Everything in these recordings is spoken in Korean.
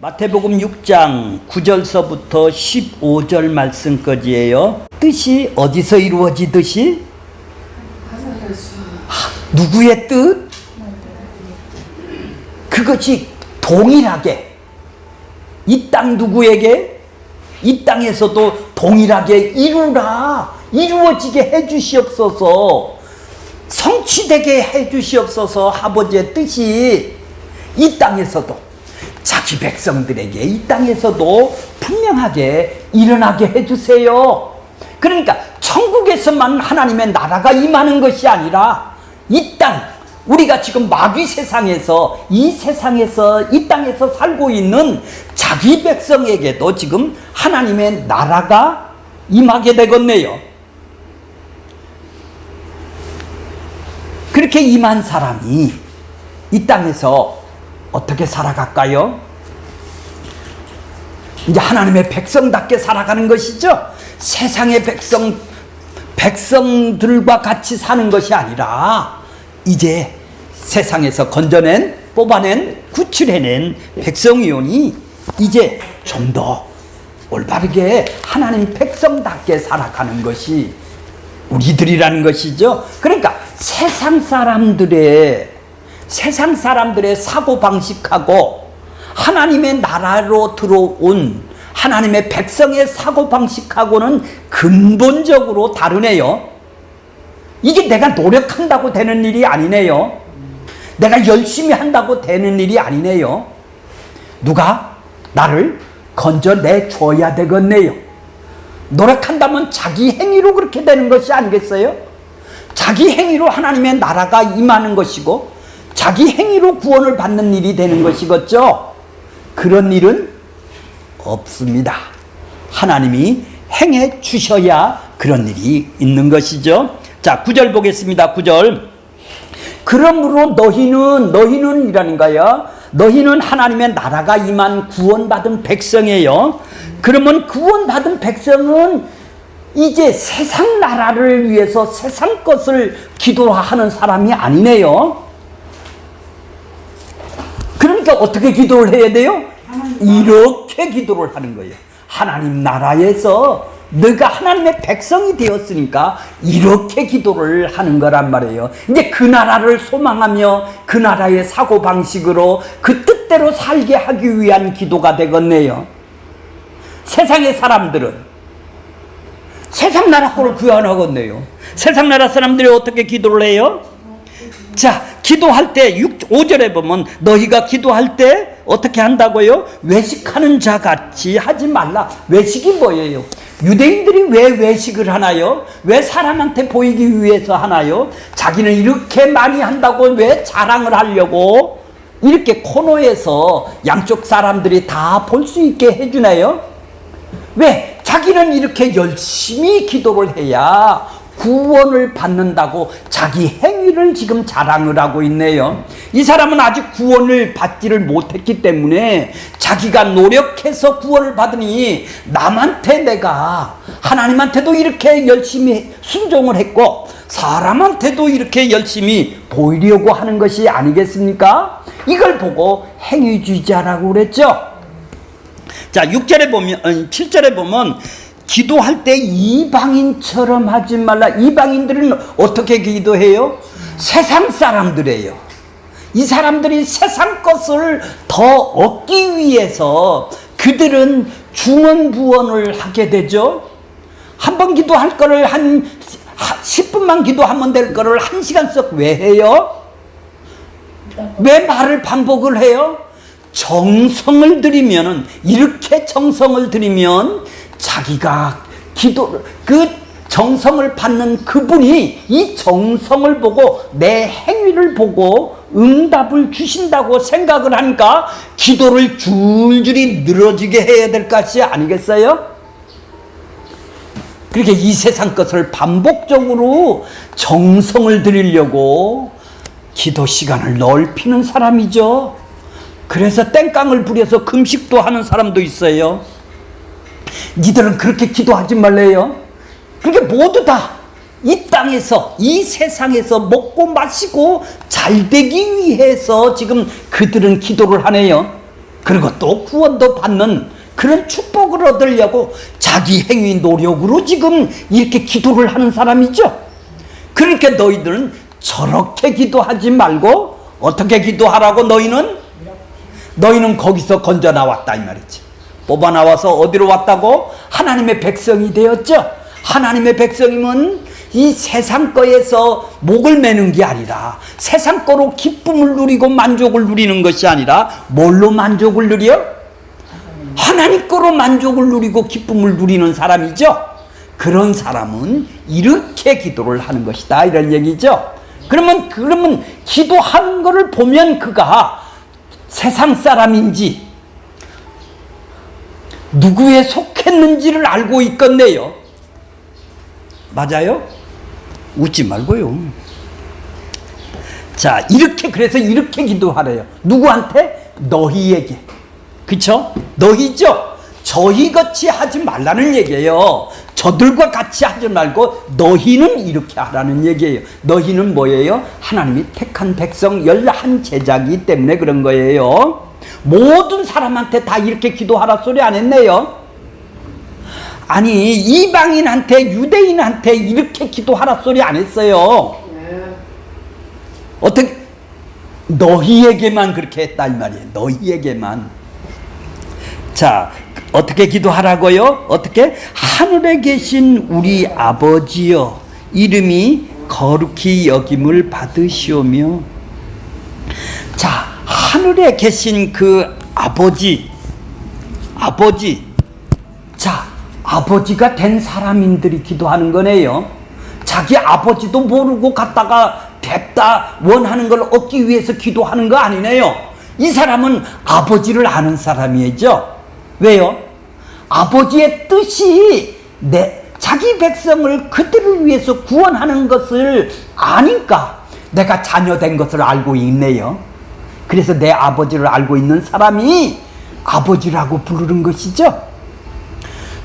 마태복음 6장 9절서부터 15절 말씀까지예요. 뜻이 어디서 이루어지듯이? 누구의 뜻? 그것이 동일하게 이 땅 누구에게? 이 땅에서도 동일하게 이루어지게 해주시옵소서, 성취되게 해주시옵소서. 아버지의 뜻이 이 땅에서도 자기 백성들에게 이 땅에서도 분명하게 일어나게 해주세요. 그러니까 천국에서만 하나님의 나라가 임하는 것이 아니라 이 땅, 우리가 지금 마귀 세상에서 이 땅에서 살고 있는 자기 백성에게도 지금 하나님의 나라가 임하게 되겠네요. 그렇게 임한 사람이 이 땅에서 어떻게 살아갈까요? 이제 하나님의 백성답게 살아가는 것이죠. 세상의 백성들과 같이 사는 것이 아니라 이제 세상에서 뽑아낸, 구출해낸 백성이오니 이제 좀 더 올바르게 하나님 백성답게 살아가는 것이 우리들이라는 것이죠. 그러니까 세상 사람들의 사고방식하고 하나님의 나라로 들어온 하나님의 백성의 사고방식하고는 근본적으로 다르네요. 이게 내가 노력한다고 되는 일이 아니네요. 내가 열심히 한다고 되는 일이 아니네요. 누가 나를 건져내줘야 되겠네요. 노력한다면 자기 행위로 그렇게 되는 것이 아니겠어요? 자기 행위로 하나님의 나라가 임하는 것이고 자기 행위로 구원을 받는 일이 되는 것이겠죠. 그런 일은 없습니다. 하나님이 행해 주셔야 그런 일이 있는 것이죠. 자, 9절 보겠습니다. 9절. 그러므로 너희는 이라는 거예요. 너희는 하나님의 나라가 임한 구원받은 백성이에요. 그러면 구원받은 백성은 이제 세상 나라를 위해서 세상 것을 기도하는 사람이 아니네요. 그러니까 어떻게 기도를 해야 돼요? 이렇게 기도를 하는 거예요. 하나님 나라에서 너가 하나님의 백성이 되었으니까 이렇게 기도를 하는 거란 말이에요. 이제 그 나라를 소망하며 그 나라의 사고방식으로 그 뜻대로 살게 하기 위한 기도가 되겠네요. 세상의 사람들은 세상 나라 꼴을 구현하겠네요. 세상 나라 사람들이 어떻게 기도를 해요? 자, 기도할 때 5절에 보면 너희가 기도할 때 어떻게 한다고요? 외식하는 자 같이 하지 말라. 외식이 뭐예요? 유대인들이 왜 외식을 하나요? 왜 사람한테 보이기 위해서 하나요? 자기는 이렇게 많이 한다고 왜 자랑을 하려고 이렇게 코너에서 양쪽 사람들이 다 볼 수 있게 해주나요? 왜? 자기는 이렇게 열심히 기도를 해야 구원을 받는다고 자기 행위를 지금 자랑을 하고 있네요. 이 사람은 아직 구원을 받지를 못했기 때문에 자기가 노력해서 구원을 받으니 남한테 내가 하나님한테도 이렇게 열심히 순종을 했고 사람한테도 이렇게 열심히 보이려고 하는 것이 아니겠습니까? 이걸 보고 행위주의자라고 그랬죠. 자, 7절에 보면 기도할 때 이방인처럼 하지 말라. 이방인들은 어떻게 기도해요? 세상 사람들이에요. 이 사람들이 세상 것을 더 얻기 위해서 그들은 중언부언을 하게 되죠. 한 번 기도할 거를 10분만 기도하면 될 거를 1시간씩 왜 해요? 왜 말을 반복을 해요? 정성을 들이면은, 이렇게 정성을 들이면 자기가 그 정성을 받는 그분이 이 정성을 보고 내 행위를 보고 응답을 주신다고 생각을 하니까 기도를 줄줄이 늘어지게 해야 될 것이 아니겠어요? 그렇게 이 세상 것을 반복적으로 정성을 들이려고 기도 시간을 넓히는 사람이죠. 그래서 땡깡을 부려서 금식도 하는 사람도 있어요. 니들은 그렇게 기도하지 말래요. 그러니까 모두 다 이 땅에서, 이 세상에서 먹고 마시고 잘 되기 위해서 지금 그들은 기도를 하네요. 그리고 또 구원도 받는 그런 축복을 얻으려고 자기 행위 노력으로 지금 이렇게 기도를 하는 사람이죠. 그러니까 너희들은 저렇게 기도하지 말고 어떻게 기도하라고? 너희는 거기서 건져 나왔다 이 말이지. 뽑아 나와서 어디로 왔다고? 하나님의 백성이 되었죠. 하나님의 백성이면 이 세상 거에서 목을 매는 게 아니라 세상 거로 기쁨을 누리고 만족을 누리는 것이 아니라 뭘로 만족을 누려? 하나님 거로 만족을 누리고 기쁨을 누리는 사람이죠. 그런 사람은 이렇게 기도를 하는 것이다 이런 얘기죠. 그러면 기도하는 것을 보면 그가 세상 사람인지 누구에 속했는지를 알고 있겠네요. 맞아요? 웃지 말고요. 자, 그래서 이렇게 기도하래요. 누구한테? 너희에게. 그쵸? 너희죠? 저희같이 하지 말라는 얘기예요. 저들과 같이 하지 말고 너희는 이렇게 하라는 얘기예요. 너희는 뭐예요? 하나님이 택한 백성 11 제자이기 때문에 그런 거예요. 모든 사람한테 다 이렇게 기도하라 소리 안 했네요. 아니 이방인한테 유대인한테 이렇게 기도하라 소리 안 했어요. 어떻게? 너희에게만 그렇게 했다 이 말이에요. 너희에게만. 자, 어떻게 기도하라고요? 어떻게? 하늘에 계신 우리 아버지여 이름이 거룩히 여김을 받으시오며. 자, 하늘에 계신 그 아버지. 자, 아버지가 된 사람인들이 기도하는 거네요. 자기 아버지도 모르고 갔다가 됐다 원하는 걸 얻기 위해서 기도하는 거 아니네요. 이 사람은 아버지를 아는 사람이죠. 왜요? 아버지의 뜻이 자기 백성을 그들을 위해서 구원하는 것을 아니까 내가 자녀된 것을 알고 있네요. 그래서 내 아버지를 알고 있는 사람이 아버지라고 부르는 것이죠.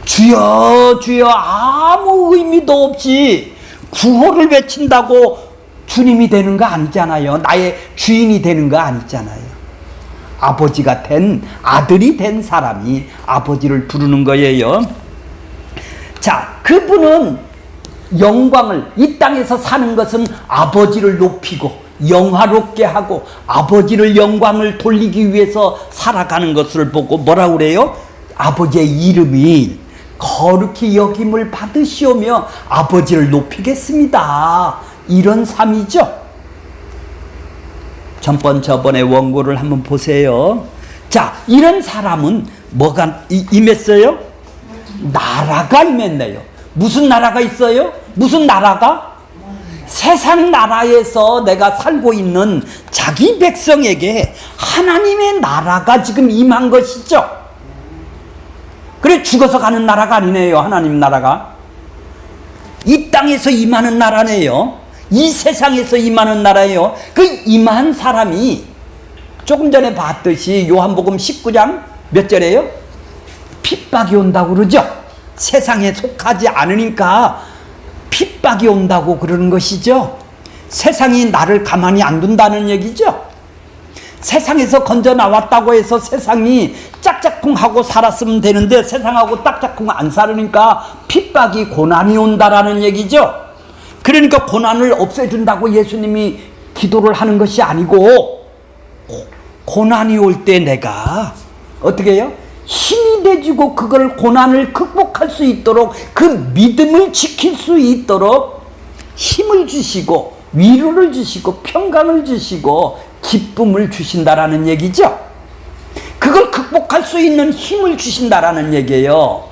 주여 주여 아무 의미도 없이 구호를 외친다고 주님이 되는 거 아니잖아요. 나의 주인이 되는 거 아니잖아요. 아버지가 된 아들이 된 사람이 아버지를 부르는 거예요. 자, 그분은 영광을 이 땅에서 사는 것은 아버지를 높이고 영화롭게 하고 아버지를 영광을 돌리기 위해서 살아가는 것을 보고 뭐라고 그래요? 아버지의 이름이 거룩히 여김을 받으시오며 아버지를 높이겠습니다. 이런 삶이죠. 저번에 원고를 한번 보세요. 자, 이런 사람은 뭐가 임했어요? 나라가 임했네요. 무슨 나라가 있어요? 무슨 나라가? 세상 나라에서 내가 살고 있는 자기 백성에게 하나님의 나라가 지금 임한 것이죠. 그래, 죽어서 가는 나라가 아니네요. 하나님 나라가 이 땅에서 임하는 나라네요. 이 세상에서 임하는 나라예요. 그 임한 사람이 조금 전에 봤듯이 요한복음 19장 몇 절이에요? 핍박이 온다고 그러죠. 세상에 속하지 않으니까 핍박이 온다고 그러는 것이죠. 세상이 나를 가만히 안 둔다는 얘기죠. 세상에서 건져 나왔다고 해서 세상이 짝짝꿍하고 살았으면 되는데 세상하고 딱짝꿍 안 살으니까 핍박이 고난이 온다라는 얘기죠. 그러니까 고난을 없애준다고 예수님이 기도를 하는 것이 아니고 고난이 올 때 내가 어떻게 해요? 힘이 돼주고 그걸 고난을 극복할 수 있도록 그 믿음을 지킬 수 있도록 힘을 주시고 위로를 주시고 평강을 주시고 기쁨을 주신다라는 얘기죠. 그걸 극복할 수 있는 힘을 주신다라는 얘기예요.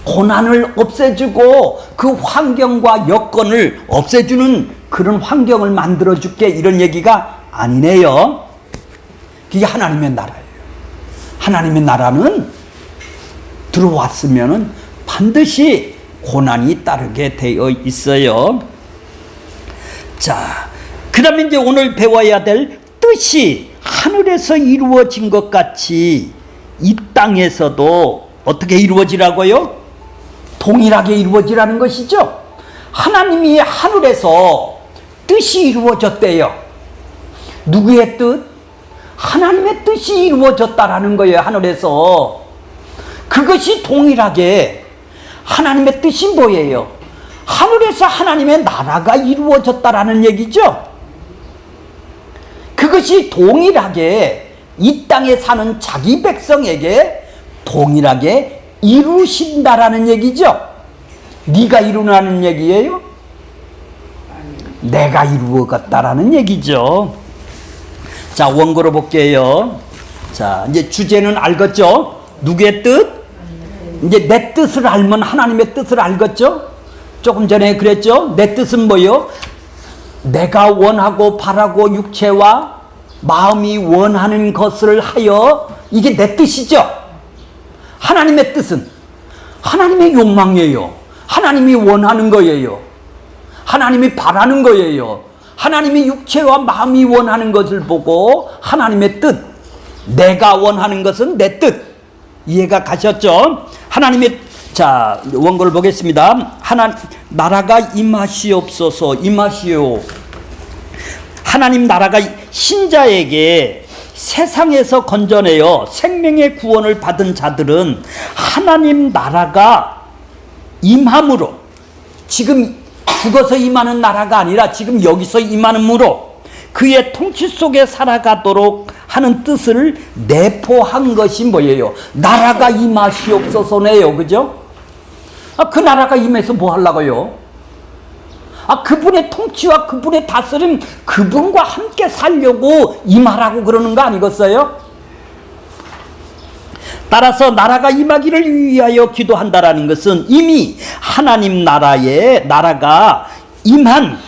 고난을 없애주고 그 환경과 여건을 없애주는 그런 환경을 만들어줄게 이런 얘기가 아니네요. 그게 하나님의 나라예요. 하나님의 나라는 들어왔으면 반드시 고난이 따르게 되어 있어요. 자, 그 다음에 이제 오늘 배워야 될 뜻이 하늘에서 이루어진 것 같이 이 땅에서도 어떻게 이루어지라고요? 동일하게 이루어지라는 것이죠. 하나님이 하늘에서 뜻이 이루어졌대요. 누구의 뜻? 하나님의 뜻이 이루어졌다라는 거예요. 하늘에서. 그것이 동일하게 하나님의 뜻이 뭐예요? 하늘에서 하나님의 나라가 이루어졌다라는 얘기죠. 그것이 동일하게 이 땅에 사는 자기 백성에게 동일하게 이루신다라는 얘기죠. 네가 이루라는 얘기예요? 내가 이루어갔다라는 얘기죠. 자, 원고로 볼게요. 자, 이제 주제는 알겠죠? 누구의 뜻? 이제 내 뜻을 알면 하나님의 뜻을 알겠죠? 조금 전에 그랬죠? 내 뜻은 뭐요? 내가 원하고 바라고 육체와 마음이 원하는 것을 하여, 이게 내 뜻이죠? 하나님의 뜻은 하나님의 욕망이에요. 하나님이 원하는 거예요. 하나님이 바라는 거예요. 하나님이 육체와 마음이 원하는 것을 보고 하나님의 뜻, 내가 원하는 것은 내 뜻. 이해가 가셨죠? 하나님의, 자, 원고를 보겠습니다. 나라가 임하시옵소서. 임하시오. 하나님 나라가 신자에게 세상에서 건져내어 생명의 구원을 받은 자들은 하나님 나라가 임함으로, 지금 죽어서 임하는 나라가 아니라 지금 여기서 임하므로 그의 통치 속에 살아가도록 하는 뜻을 내포한 것이 뭐예요? 나라가 임하시옵소서네요. 그죠? 그 나라가 임해서 뭐 하려고요? 그분의 통치와 그분의 다스림, 그분과 함께 살려고 임하라고 그러는 거 아니겠어요? 따라서 나라가 임하기를 위하여 기도한다라는 것은 이미 하나님 나라가 임한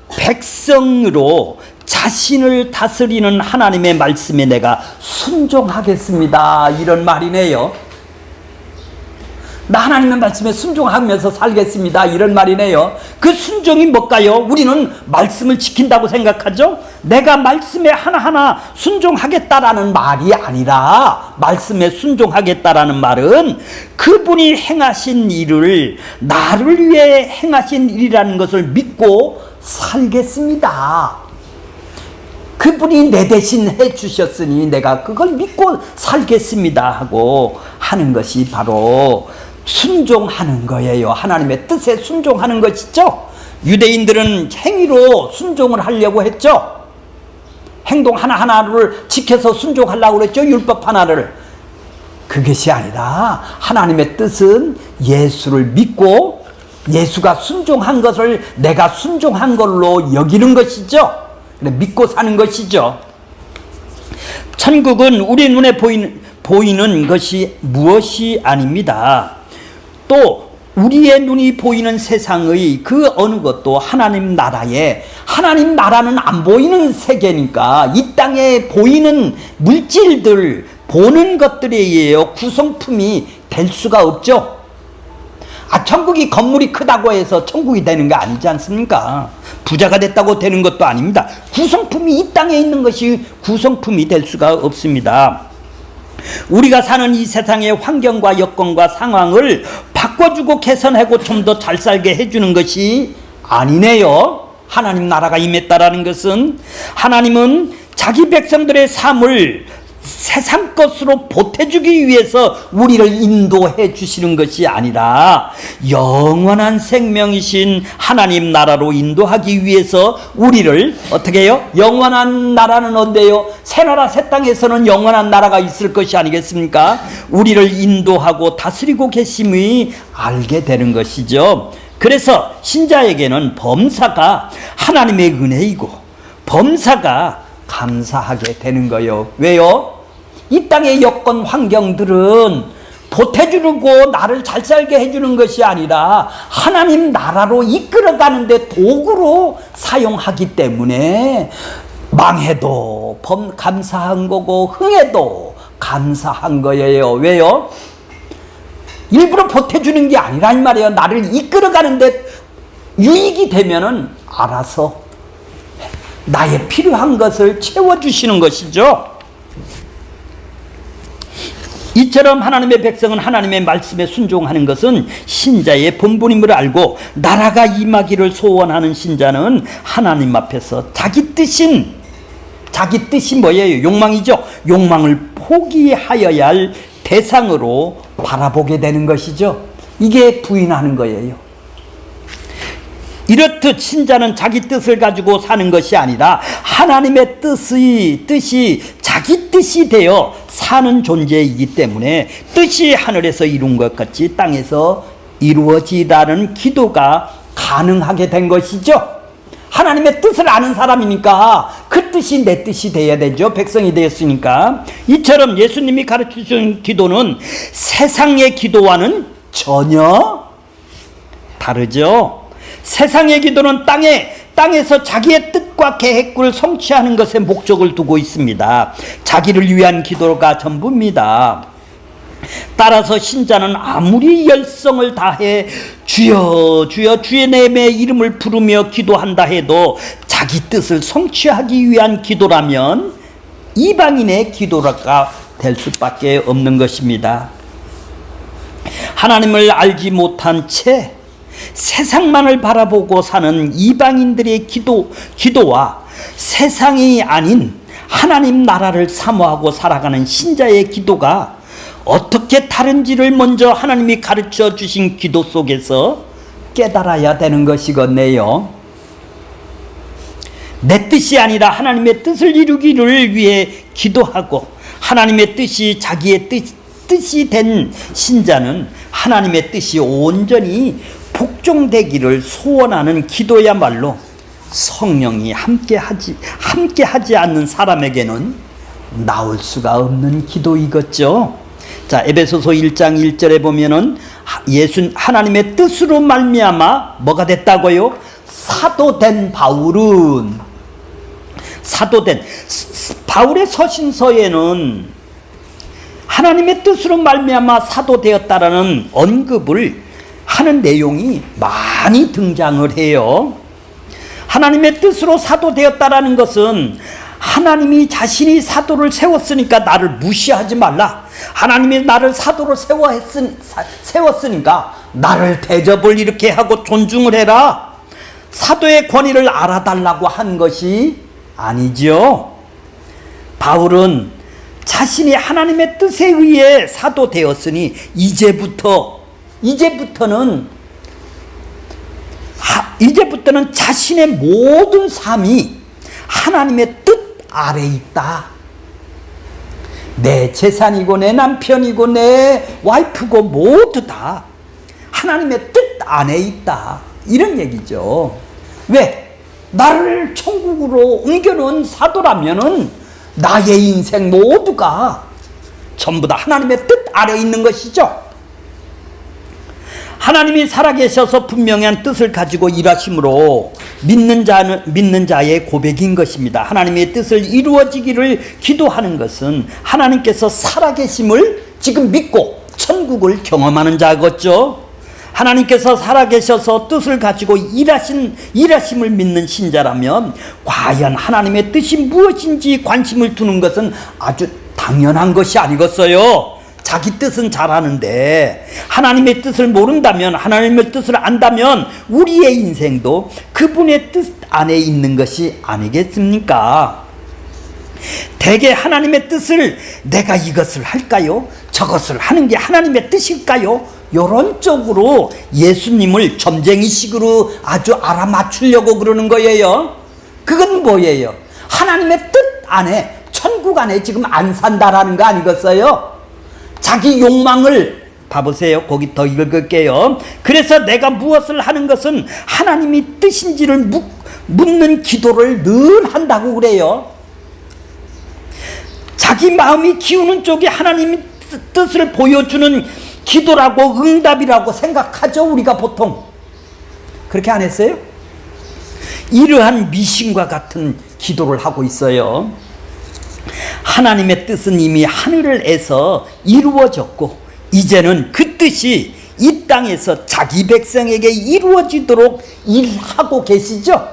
백성으로 자신을 다스리는 하나님의 말씀에 내가 순종하겠습니다, 이런 말이네요. 나 하나님의 말씀에 순종하면서 살겠습니다, 이런 말이네요. 그 순종이 뭘까요? 우리는 말씀을 지킨다고 생각하죠? 내가 말씀에 하나하나 순종하겠다라는 말이 아니라, 말씀에 순종하겠다라는 말은 그분이 행하신 일을 나를 위해 행하신 일이라는 것을 믿고 살겠습니다. 그분이 내 대신 해주셨으니 내가 그걸 믿고 살겠습니다 하고 하는 것이 바로 순종하는 거예요. 하나님의 뜻에 순종하는 것이죠. 유대인들은 행위로 순종을 하려고 했죠. 행동 하나하나를 지켜서 순종하려고 그랬죠. 율법 하나를. 그것이 아니라 하나님의 뜻은 예수를 믿고 예수가 순종한 것을 내가 순종한 걸로 여기는 것이죠. 믿고 사는 것이죠. 천국은 우리 눈에 보이는 것이 무엇이 아닙니다. 또 우리의 눈이 보이는 세상의 그 어느 것도 하나님 나라는 안 보이는 세계니까 이 땅에 보이는 물질들, 보는 것들에 의해 구성품이 될 수가 없죠. 천국이 건물이 크다고 해서 천국이 되는 게 아니지 않습니까? 부자가 됐다고 되는 것도 아닙니다. 구성품이 이 땅에 있는 것이 구성품이 될 수가 없습니다. 우리가 사는 이 세상의 환경과 여건과 상황을 바꿔주고 개선하고 좀 더 잘 살게 해주는 것이 아니네요. 하나님 나라가 임했다라는 것은, 하나님은 자기 백성들의 삶을 세상 것으로 보태주기 위해서 우리를 인도해 주시는 것이 아니라 영원한 생명이신 하나님 나라로 인도하기 위해서 우리를 어떻게 해요? 영원한 나라는 언제요? 새나라 새 땅에서는 영원한 나라가 있을 것이 아니겠습니까? 우리를 인도하고 다스리고 계심이 알게 되는 것이죠. 그래서 신자에게는 범사가 하나님의 은혜이고 범사가 감사하게 되는 거예요. 왜요? 이 땅의 여건 환경들은 보태주고 나를 잘 살게 해주는 것이 아니라 하나님 나라로 이끌어가는데 도구로 사용하기 때문에 망해도 감사한 거고 흥해도 감사한 거예요. 왜요? 일부러 보태주는 게 아니라 이 말이에요. 나를 이끌어가는데 유익이 되면은 알아서 나의 필요한 것을 채워주시는 것이죠. 이처럼 하나님의 백성은 하나님의 말씀에 순종하는 것은 신자의 본분임을 알고 나라가 임하기를 소원하는 신자는 하나님 앞에서 자기 뜻인 자기 뜻이 뭐예요? 욕망이죠. 욕망을 포기하여야 할 대상으로 바라보게 되는 것이죠. 이게 부인하는 거예요. 이렇듯 신자는 자기 뜻을 가지고 사는 것이 아니라 하나님의 뜻이 자기 뜻이 되어 사는 존재이기 때문에 뜻이 하늘에서 이룬 것 같이 땅에서 이루어지라는 기도가 가능하게 된 것이죠. 하나님의 뜻을 아는 사람이니까 그 뜻이 내 뜻이 돼야 되죠. 백성이 되었으니까. 이처럼 예수님이 가르치신 기도는 세상의 기도와는 전혀 다르죠. 세상의 기도는 땅에서 자기의 뜻과 계획을 성취하는 것에 목적을 두고 있습니다. 자기를 위한 기도가 전부입니다. 따라서 신자는 아무리 열성을 다해 주여 주여 주의 내 이름을 부르며 기도한다 해도 자기 뜻을 성취하기 위한 기도라면 이방인의 기도가 될 수밖에 없는 것입니다. 하나님을 알지 못한 채 세상만을 바라보고 사는 이방인들의 기도와 세상이 아닌 하나님 나라를 사모하고 살아가는 신자의 기도가 어떻게 다른지를 먼저 하나님이 가르쳐 주신 기도 속에서 깨달아야 되는 것이겠네요. 내 뜻이 아니라 하나님의 뜻을 이루기를 위해 기도하고 하나님의 뜻이 자기의 뜻이 된 신자는 하나님의 뜻이 온전히 복종되기를 소원하는 기도야말로 성령이 함께하지 않는 사람에게는 나올 수가 없는 기도이겠죠. 자, 에베소서 1장 1절에 보면은 하나님의 뜻으로 말미암아 뭐가 됐다고요? 사도된 바울의 서신서에는 하나님의 뜻으로 말미암아 사도되었다라는 언급을 하는 내용이 많이 등장을 해요. 하나님의 뜻으로 사도되었다라는 것은 하나님이 자신이 사도를 세웠으니까 나를 무시하지 말라. 하나님이 나를 사도로 세웠으니까 나를 대접을 이렇게 하고 존중을 해라. 사도의 권위를 알아달라고 한 것이 아니죠. 바울은 자신이 하나님의 뜻에 의해 사도되었으니 이제부터는 자신의 모든 삶이 하나님의 뜻 아래 있다. 내 재산이고 내 남편이고 내 와이프고 모두 다 하나님의 뜻 안에 있다. 이런 얘기죠. 왜? 나를 천국으로 옮겨놓은 사도라면은 나의 인생 모두가 전부 다 하나님의 뜻 아래 있는 것이죠. 하나님이 살아계셔서 분명한 뜻을 가지고 일하심으로 믿는 자의 고백인 것입니다. 하나님의 뜻을 이루어지기를 기도하는 것은 하나님께서 살아계심을 지금 믿고 천국을 경험하는 자겠죠. 하나님께서 살아계셔서 뜻을 가지고 일하심을 믿는 신자라면 과연 하나님의 뜻이 무엇인지 관심을 두는 것은 아주 당연한 것이 아니겠어요. 자기 뜻은 잘하는데 하나님의 뜻을 모른다면, 하나님의 뜻을 안다면 우리의 인생도 그분의 뜻 안에 있는 것이 아니겠습니까? 대개 하나님의 뜻을 내가 이것을 할까요? 저것을 하는 게 하나님의 뜻일까요? 이런 쪽으로 예수님을 점쟁이식으로 아주 알아맞추려고 그러는 거예요. 그건 뭐예요? 하나님의 뜻 안에, 천국 안에 지금 안 산다라는 거 아니겠어요? 자기 욕망을 봐보세요. 거기 더 읽을게요. 그래서 내가 무엇을 하는 것은 하나님이 뜻인지를 묻는 기도를 늘 한다고 그래요. 자기 마음이 기우는 쪽이 하나님의 뜻을 보여주는 기도라고, 응답이라고 생각하죠. 우리가 보통 그렇게 안 했어요? 이러한 미신과 같은 기도를 하고 있어요. 하나님의 뜻은 이미 하늘에서 이루어졌고 이제는 그 뜻이 이 땅에서 자기 백성에게 이루어지도록 일하고 계시죠.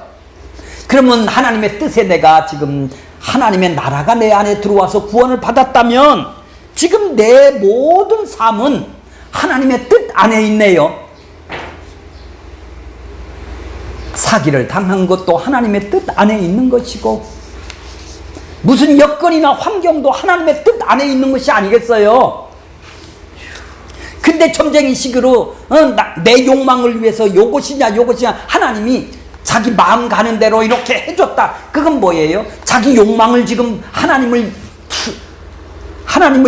그러면 하나님의 뜻에 내가 지금 하나님의 나라가 내 안에 들어와서 구원을 받았다면 지금 내 모든 삶은 하나님의 뜻 안에 있네요. 사기를 당한 것도 하나님의 뜻 안에 있는 것이고, 무슨 여건이나 환경도 하나님의 뜻 안에 있는 것이 아니겠어요? 근데 점쟁이식으로 내 욕망을 위해서 요것이냐 하나님이 자기 마음 가는 대로 이렇게 해줬다. 그건 뭐예요? 자기 욕망을 지금 하나님을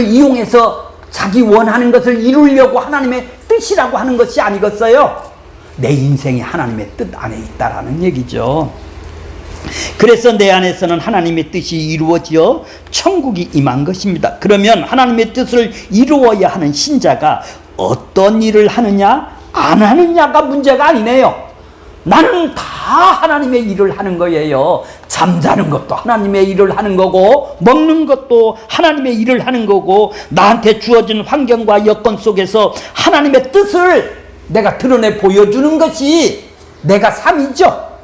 이용해서 자기 원하는 것을 이루려고 하나님의 뜻이라고 하는 것이 아니겠어요? 내 인생이 하나님의 뜻 안에 있다라는 얘기죠. 그래서 내 안에서는 하나님의 뜻이 이루어져 천국이 임한 것입니다. 그러면 하나님의 뜻을 이루어야 하는 신자가 어떤 일을 하느냐 안 하느냐가 문제가 아니네요. 나는 다 하나님의 일을 하는 거예요. 잠자는 것도 하나님의 일을 하는 거고, 먹는 것도 하나님의 일을 하는 거고, 나한테 주어진 환경과 여건 속에서 하나님의 뜻을 내가 드러내 보여주는 것이 내가 삶이죠.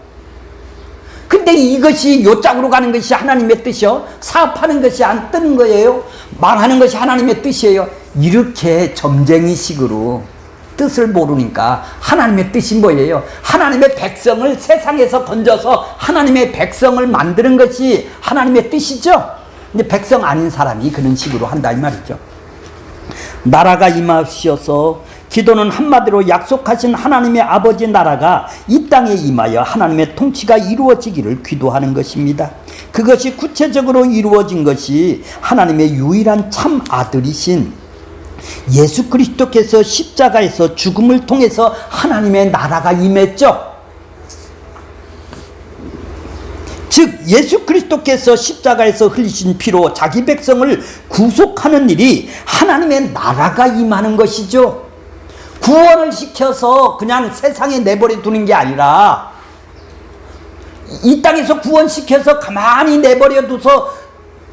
근데 이것이 요짝으로 가는 것이 하나님의 뜻이요, 사업하는 것이 안 뜨는 거예요, 망하는 것이 하나님의 뜻이에요. 이렇게 점쟁이식으로 뜻을 모르니까 하나님의 뜻이 뭐예요? 하나님의 백성을 세상에서 건져서 하나님의 백성을 만드는 것이 하나님의 뜻이죠. 근데 백성 아닌 사람이 그런 식으로 한다 이 말이죠. 나라가 임하시어서, 기도는 한마디로 약속하신 하나님의 아버지 나라가 이 땅에 임하여 하나님의 통치가 이루어지기를 기도하는 것입니다. 그것이 구체적으로 이루어진 것이 하나님의 유일한 참 아들이신 예수 그리스도께서 십자가에서 죽음을 통해서 하나님의 나라가 임했죠. 즉 예수 그리스도께서 십자가에서 흘리신 피로 자기 백성을 구속하는 일이 하나님의 나라가 임하는 것이죠. 구원을 시켜서 그냥 세상에 내버려 두는 게 아니라, 이 땅에서 구원시켜서 가만히 내버려 둬서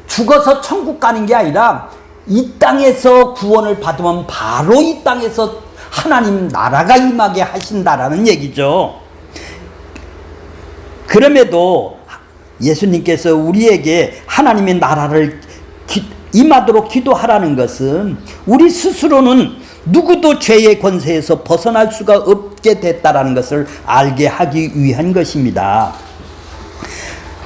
죽어서 천국 가는 게 아니라, 이 땅에서 구원을 받으면 바로 이 땅에서 하나님 나라가 임하게 하신다라는 얘기죠. 그럼에도 예수님께서 우리에게 하나님의 나라를 임하도록 기도하라는 것은 우리 스스로는 누구도 죄의 권세에서 벗어날 수가 없게 됐다라는 것을 알게 하기 위한 것입니다.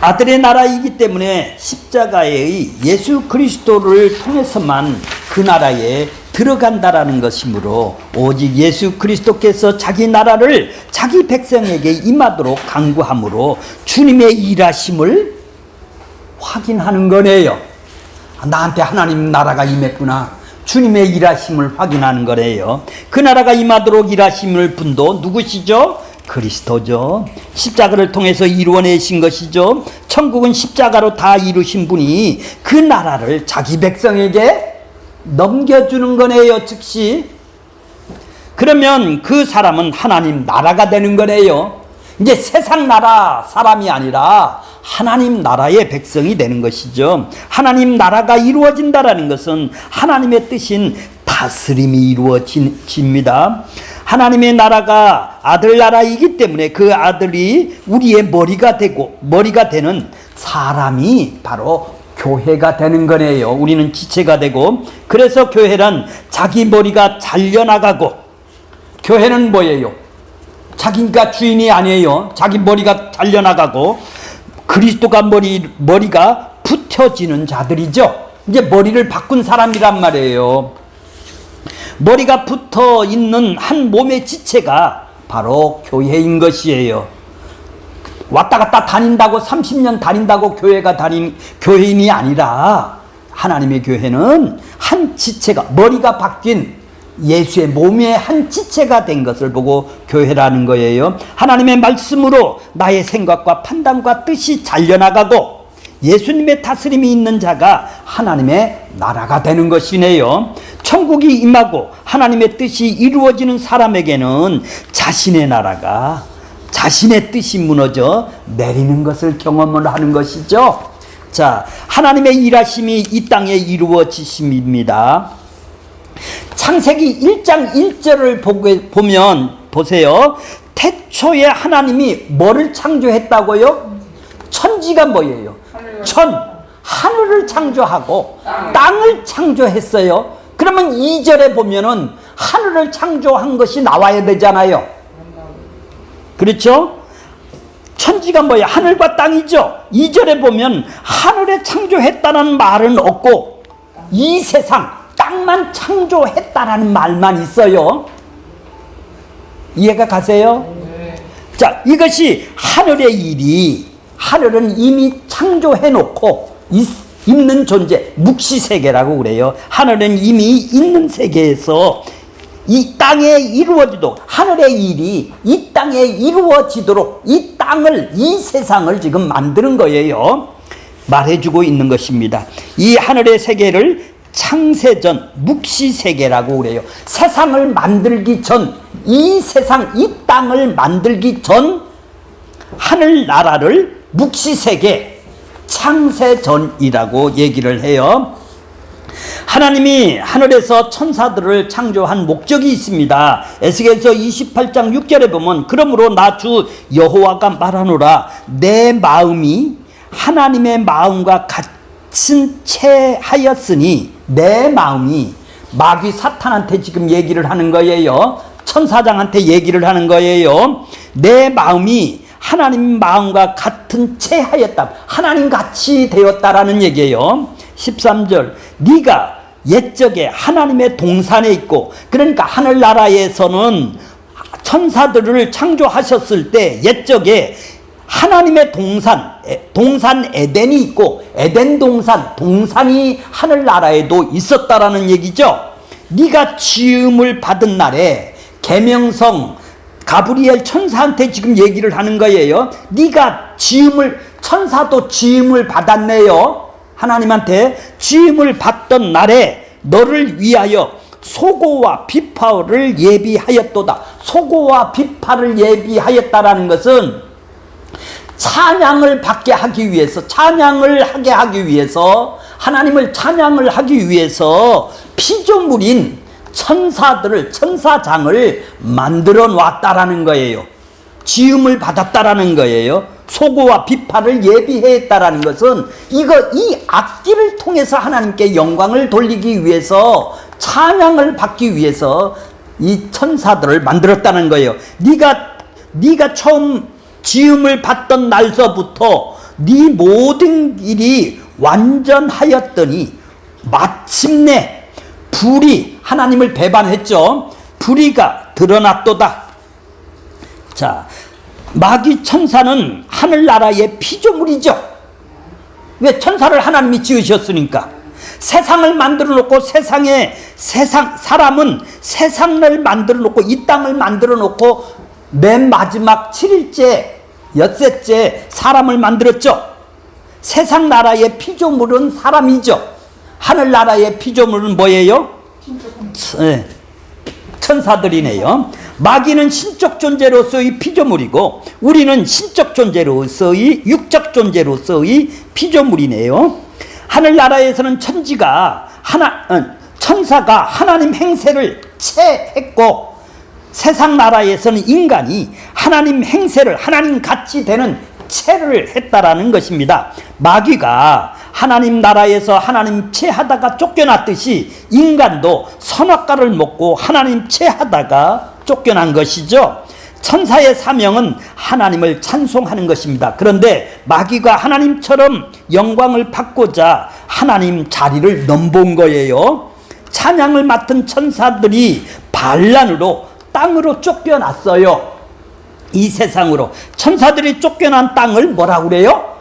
아들의 나라이기 때문에 십자가의 예수 그리스도를 통해서만 그 나라에 들어간다라는 것이므로, 오직 예수 그리스도께서 자기 나라를 자기 백성에게 임하도록 강구함으로 주님의 일하심을 확인하는 거네요. 나한테 하나님 나라가 임했구나, 주님의 일하심을 확인하는 거래요. 그 나라가 임하도록 일하심을 분도 누구시죠? 그리스도죠. 십자가를 통해서 이루어내신 것이죠. 천국은 십자가로 다 이루신 분이 그 나라를 자기 백성에게 넘겨주는 거네요, 즉시. 그러면 그 사람은 하나님 나라가 되는 거네요. 이제 세상 나라 사람이 아니라 하나님 나라의 백성이 되는 것이죠. 하나님 나라가 이루어진다라는 것은 하나님의 뜻인 다스림이 이루어집니다. 하나님의 나라가 아들 나라이기 때문에 그 아들이 우리의 머리가 되고, 머리가 되는 사람이 바로 교회가 되는 거네요. 우리는 지체가 되고, 그래서 교회란 자기 머리가 잘려나가고, 교회는 뭐예요? 자기가 주인이 아니에요. 자기 머리가 잘려나가고, 그리스도가 머리가 붙여지는 자들이죠. 이제 머리를 바꾼 사람이란 말이에요. 머리가 붙어 있는 한 몸의 지체가 바로 교회인 것이에요. 왔다 갔다 다닌다고 30년 다닌다고 교회인이 아니라, 하나님의 교회는 한 지체가, 머리가 바뀐 예수의 몸의 한 지체가 된 것을 보고 교회라는 거예요. 하나님의 말씀으로 나의 생각과 판단과 뜻이 잘려나가고 예수님의 다스림이 있는 자가 하나님의 나라가 되는 것이네요. 천국이 임하고 하나님의 뜻이 이루어지는 사람에게는 자신의 나라가, 자신의 뜻이 무너져 내리는 것을 경험을 하는 것이죠. 자, 하나님의 일하심이 이 땅에 이루어지심입니다. 창세기 1장 1절을 보면 보세요. 태초에 하나님이 뭐를 창조했다고요? 천지가 뭐예요? 하늘을 창조하고 땅을 창조했어요. 그러면 2절에 보면은 하늘을 창조한 것이 나와야 되잖아요. 그렇죠? 천지가 뭐야? 하늘과 땅이죠. 2절에 보면 하늘에 창조했다는 말은 없고 이 세상 땅만 창조했다라는 말만 있어요. 이해가 가세요? 자, 이것이 하늘의 일이, 하늘은 이미 창조해놓고 있는 존재, 묵시세계라고 그래요. 하늘은 이미 있는 세계에서 이 땅에 이루어지도록, 하늘의 일이 이 땅에 이루어지도록 이 땅을, 이 세상을 지금 만드는 거예요. 말해주고 있는 것입니다. 이 하늘의 세계를 창세전 묵시세계라고 그래요. 세상을 만들기 전, 이 세상, 이 땅을 만들기 전 하늘나라를 묵시세계, 창세전이라고 얘기를 해요. 하나님이 하늘에서 천사들을 창조한 목적이 있습니다. 에스겔서 28장 6절에 보면 그러므로 나 주 여호와가 말하노라 내 마음이 하나님의 마음과 같은 채 하였으니, 내 마음이 마귀 사탄한테 지금 얘기를 하는 거예요. 천사장한테 얘기를 하는 거예요. 내 마음이 하나님 마음과 같은 채 하였다. 하나님 같이 되었다라는 얘기예요. 13절 네가 옛적에 하나님의 동산에 있고, 그러니까 하늘나라에서는 천사들을 창조하셨을 때 옛적에 하나님의 동산 에덴이 있고, 에덴 동산이 하늘나라에도 있었다라는 얘기죠. 네가 지음을 받은 날에 계명성 가브리엘 천사한테 지금 얘기를 하는 거예요. 네가 천사도 지음을 받았네요. 하나님한테 지음을 받던 날에 너를 위하여 소고와 비파를 예비하였도다. 소고와 비파를 예비하였다라는 것은 찬양을 받게 하기 위해서, 찬양을 하게 하기 위해서, 하나님을 찬양을 하기 위해서 피조물인 천사장을 만들어 놨다라는 거예요. 지음을 받았다라는 거예요. 소고와 비파를 예비했다라는 것은 이 악기를 통해서 하나님께 영광을 돌리기 위해서, 찬양을 받기 위해서 이 천사들을 만들었다는 거예요. 네가 처음 지음을 받던 날서부터 네 모든 일이 완전하였더니 마침내 불이, 하나님을 배반했죠. 불의가 드러났도다. 자, 마귀 천사는 하늘나라의 피조물이죠. 왜? 천사를 하나님이 지으셨으니까. 세상을 만들어 놓고, 사람은 세상을 만들어 놓고, 이 땅을 만들어 놓고 맨 마지막 7일째, 엿새째 사람을 만들었죠. 세상 나라의 피조물은 사람이죠. 하늘나라의 피조물은 뭐예요? 천사들이네요. 마귀는 신적 존재로서의 피조물이고, 우리는 신적 존재로서의, 육적 존재로서의 피조물이네요. 하늘나라에서는 천사가 하나님 행세를 체했고, 세상 나라에서는 인간이 하나님 행세를, 하나님 같이 되는 체를 했다라는 것입니다. 마귀가 하나님 나라에서 하나님 체하다가 쫓겨났듯이 인간도 선악과를 먹고 하나님 체하다가 쫓겨난 것이죠. 천사의 사명은 하나님을 찬송하는 것입니다. 그런데 마귀가 하나님처럼 영광을 받고자 하나님 자리를 넘본 거예요. 찬양을 맡은 천사들이 반란으로 땅으로 쫓겨났어요. 이 세상으로. 천사들이 쫓겨난 땅을 뭐라고 그래요?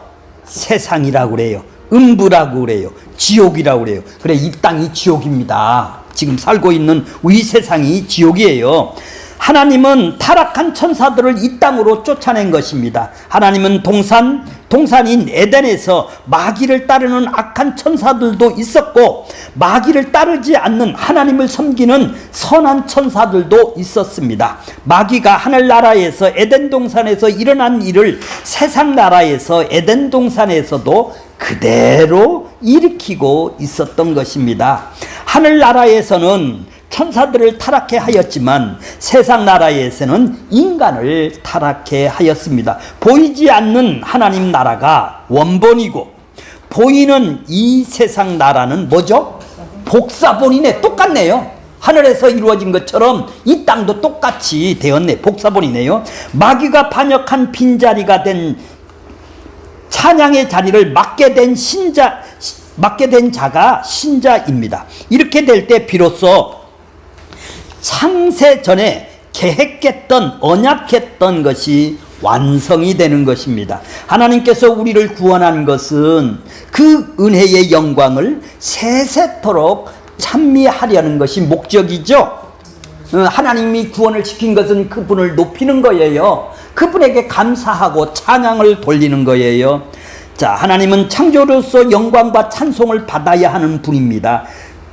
세상이라고 그래요. 음부라고 그래요. 지옥이라고 그래요. 그래, 이 땅이 지옥입니다. 지금 살고 있는 이 세상이 지옥이에요. 하나님은 타락한 천사들을 이 땅으로 쫓아낸 것입니다. 하나님은 동산인 에덴에서 마귀를 따르는 악한 천사들도 있었고, 마귀를 따르지 않는 하나님을 섬기는 선한 천사들도 있었습니다. 마귀가 하늘나라에서 에덴 동산에서 일어난 일을 세상 나라에서 에덴 동산에서도 그대로 일으키고 있었던 것입니다. 하늘나라에서는 천사들을 타락해 하였지만 세상 나라에서는 인간을 타락해 하였습니다. 보이지 않는 하나님 나라가 원본이고, 보이는 이 세상 나라는 뭐죠? 복사본이네. 똑같네요. 하늘에서 이루어진 것처럼 이 땅도 똑같이 되었네. 복사본이네요. 마귀가 반역한 빈자리가 된 찬양의 자리를 맡게 된 자가 신자입니다. 이렇게 될 때 비로소 창세 전에 계획했던 언약했던 것이 완성이 되는 것입니다. 하나님께서 우리를 구원한 것은 그 은혜의 영광을 세세토록 찬미하려는 것이 목적이죠. 하나님이 구원을 시킨 것은 그분을 높이는 거예요. 그분에게 감사하고 찬양을 돌리는 거예요. 자, 하나님은 창조로서 영광과 찬송을 받아야 하는 분입니다.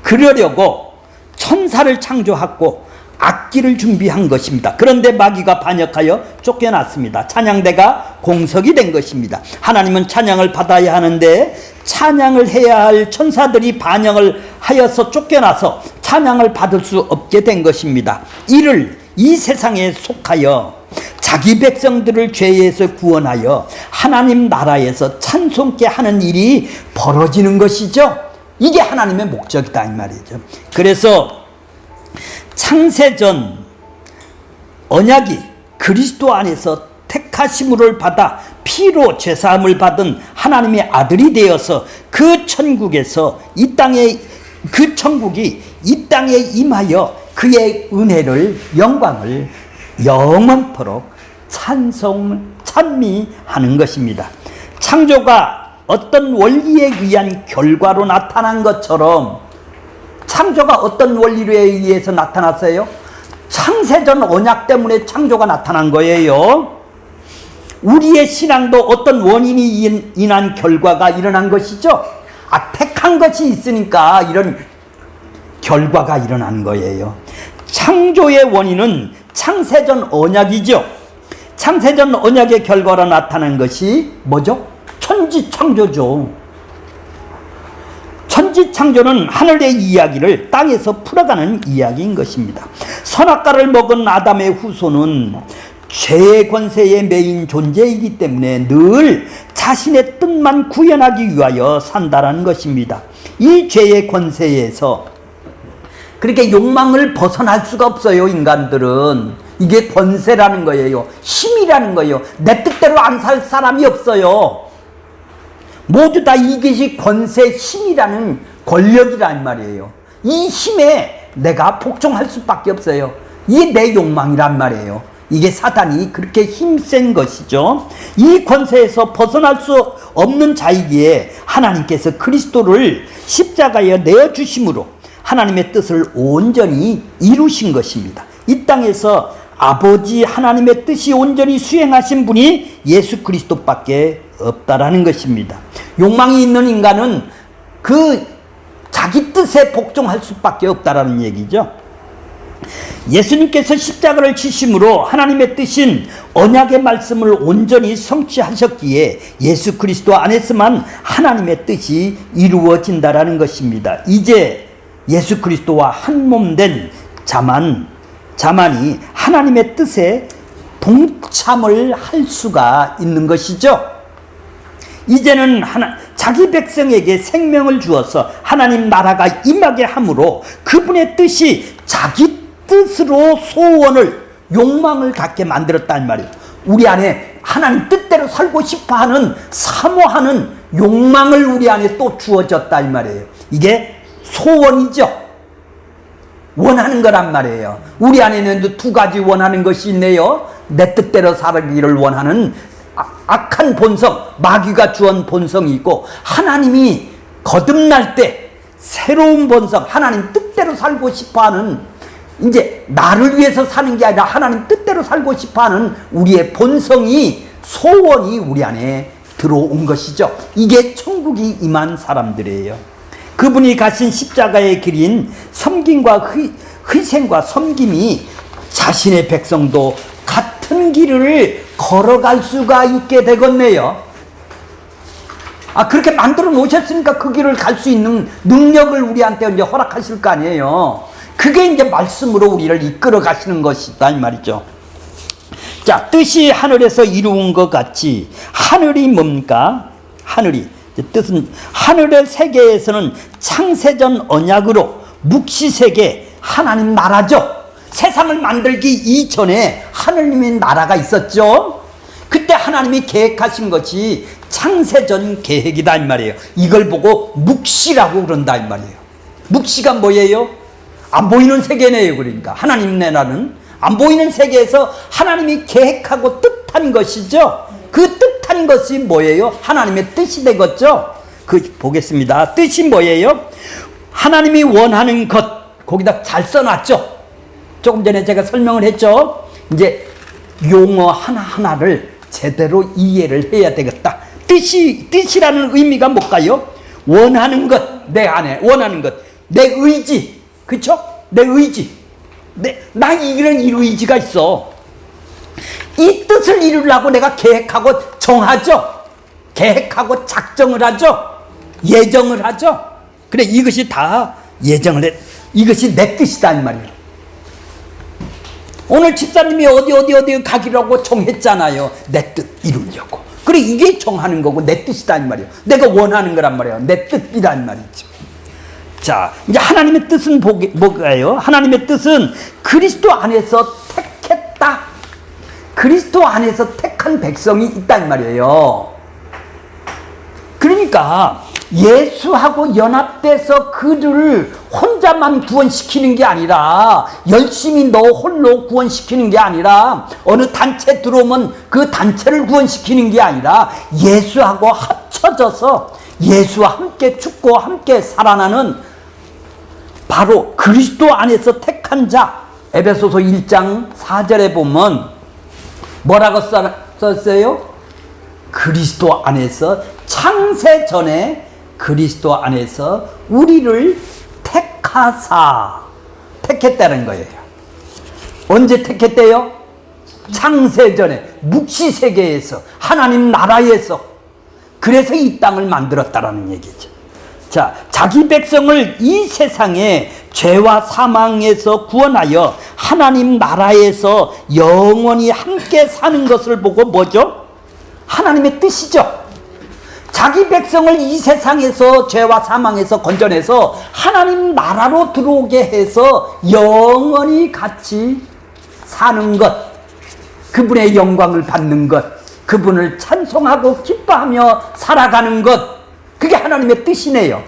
그러려고 천사를 창조하고 악기를 준비한 것입니다. 그런데 마귀가 반역하여 쫓겨났습니다. 찬양대가 공석이 된 것입니다. 하나님은 찬양을 받아야 하는데 찬양을 해야 할 천사들이 반역을 하여서 쫓겨나서 찬양을 받을 수 없게 된 것입니다. 이를 이 세상에 속하여 자기 백성들을 죄에서 구원하여 하나님 나라에서 찬송케 하는 일이 벌어지는 것이죠. 이게 하나님의 목적이다 이 말이죠. 그래서 창세전 언약이 그리스도 안에서 택하심을 받아 피로 죄사함을 받은 하나님의 아들이 되어서 그 천국에서 이 땅에 그 천국이 이 땅에 임하여 그의 은혜를 영광을 영원토록 찬미하는 것입니다. 창조가 어떤 원리에 의한 결과로 나타난 것처럼 창조가 어떤 원리에 의해서 나타났어요? 창세전 언약 때문에 창조가 나타난 거예요. 우리의 신앙도 어떤 원인이 인한 결과가 일어난 것이죠. 택한 것이 있으니까 이런 결과가 일어난 거예요. 창조의 원인은 창세전 언약이죠. 창세전 언약의 결과로 나타난 것이 뭐죠? 천지창조죠. 천지창조는 하늘의 이야기를 땅에서 풀어가는 이야기인 것입니다. 선악과를 먹은 아담의 후손은 죄의 권세에 매인 존재이기 때문에 늘 자신의 뜻만 구현하기 위하여 산다라는 것입니다. 이 죄의 권세에서 그렇게 욕망을 벗어날 수가 없어요. 인간들은 이게 권세라는 거예요. 힘이라는 거예요. 내 뜻대로 안 살 사람이 없어요. 모두 다 이것이 권세, 힘이라는 권력이란 말이에요. 이 힘에 내가 복종할 수밖에 없어요. 이게 내 욕망이란 말이에요. 이게 사단이 그렇게 힘센 것이죠. 이 권세에서 벗어날 수 없는 자이기에 하나님께서 그리스도를 십자가에 내어주심으로 하나님의 뜻을 온전히 이루신 것입니다. 이 땅에서 아버지 하나님의 뜻이 온전히 수행하신 분이 예수 그리스도밖에 없다라는 것입니다. 욕망이 있는 인간은 그 자기 뜻에 복종할 수밖에 없다라는 얘기죠. 예수님께서 십자가를 지심으로 하나님의 뜻인 언약의 말씀을 온전히 성취하셨기에 예수 그리스도 안에서만 하나님의 뜻이 이루어진다라는 것입니다. 이제 예수 그리스도와 한 몸 된 자만이 하나님의 뜻에 동참을 할 수가 있는 것이죠. 이제는 자기 백성에게 생명을 주어서 하나님 나라가 임하게 함으로 그분의 뜻이 자기 뜻으로 소원을 욕망을 갖게 만들었다는 말이에요. 우리 안에 하나님 뜻대로 살고 싶어하는 사모하는 욕망을 우리 안에 또 주어졌다 이 말이에요. 이게 소원이죠. 원하는 거란 말이에요. 우리 안에는 두 가지 원하는 것이 있네요. 내 뜻대로 살기를 원하는 악한 본성, 마귀가 주은 본성이 있고, 하나님이 거듭날 때 새로운 본성, 하나님 뜻대로 살고 싶어하는, 이제 나를 위해서 사는 게 아니라 하나님 뜻대로 살고 싶어하는 우리의 본성이, 소원이 우리 안에 들어온 것이죠. 이게 천국이 임한 사람들이에요. 그분이 가신 십자가의 길인 섬김과 희생과 섬김이 자신의 백성도 같은 길을 걸어갈 수가 있게 되겠네요. 그렇게 만들어 놓으셨으니까 그 길을 갈 수 있는 능력을 우리한테 이제 허락하실 거 아니에요. 그게 이제 말씀으로 우리를 이끌어 가시는 것이다 이 말이죠. 자, 뜻이 하늘에서 이루은 것 같이 하늘이 뭡니까? 하늘이 뜻은 하늘의 세계에서는 창세전 언약으로 묵시세계 하나님 나라죠. 세상을 만들기 이전에 하느님의 나라가 있었죠. 그때 하나님이 계획하신 것이 창세전 계획이다 이 말이에요. 이걸 보고 묵시라고 그런다 이 말이에요. 묵시가 뭐예요? 안 보이는 세계네요. 그러니까 하나님 나라는 안 보이는 세계에서 하나님이 계획하고 뜻한 것이죠. 그 뜻한 것이 뭐예요? 하나님의 뜻이 되겠죠. 그 보겠습니다. 뜻이 뭐예요? 하나님이 원하는 것, 거기다 잘 써놨죠. 조금 전에 제가 설명을 했죠. 이제 용어 하나하나를 제대로 이해를 해야 되겠다. 뜻이라는 의미가 뭘까요? 원하는 것, 내 안에 원하는 것, 내 의지, 그렇죠? 내 의지, 나 이런 이 의지가 있어. 이 뜻을 이루려고 내가 계획하고 정하죠. 계획하고 작정을 하죠. 예정을 하죠. 그래, 이것이 다 예정을 해. 이것이 내 뜻이다 이 말이에요. 오늘 집사님이 어디 가기라고 정했잖아요. 내 뜻 이루려고. 그래, 이게 정하는 거고 내 뜻이다 이 말이에요. 내가 원하는 거란 말이에요. 내 뜻이란 말이죠. 자, 이제 하나님의 뜻은 뭐가요? 하나님의 뜻은 그리스도 안에서 택했다. 그리스도 안에서 택한 백성이 있다 이 말이에요. 그러니까 예수하고 연합돼서 그들을 혼자만 구원시키는 게 아니라, 열심히 너 홀로 구원시키는 게 아니라, 어느 단체 들어오면 그 단체를 구원시키는 게 아니라 예수하고 합쳐져서 예수와 함께 죽고 함께 살아나는 바로 그리스도 안에서 택한 자. 에베소서 1장 4절에 보면 뭐라고 썼어요? 그리스도 안에서, 창세 전에 그리스도 안에서 우리를 택했다는 거예요. 언제 택했대요? 창세 전에, 묵시세계에서, 하나님 나라에서. 그래서 이 땅을 만들었다라는 얘기죠. 자, 자기 백성을 이 세상의 죄와 사망에서 구원하여 하나님 나라에서 영원히 함께 사는 것을 보고 뭐죠? 하나님의 뜻이죠. 자기 백성을 이 세상에서 죄와 사망에서 건져내서 하나님 나라로 들어오게 해서 영원히 같이 사는 것, 그분의 영광을 받는 것, 그분을 찬송하고 기뻐하며 살아가는 것, 그게 하나님의 뜻이네요.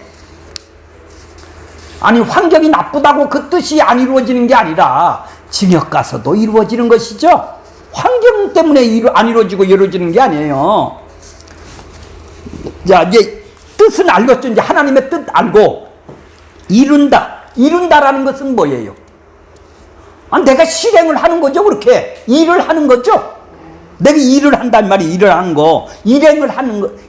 아니, 환경이 나쁘다고 그 뜻이 안 이루어지는 게 아니라 징역 가서도 이루어지는 것이죠. 환경 때문에 안 이루어지고 이루어지는 게 아니에요. 자, 이제 뜻은 알겠죠. 이제 하나님의 뜻 알고 이룬다라는 것은 뭐예요? 내가 실행을 하는 거죠. 그렇게 일을 하는 거죠. 내가 일을 한단 말이에요. 일을 하는 거,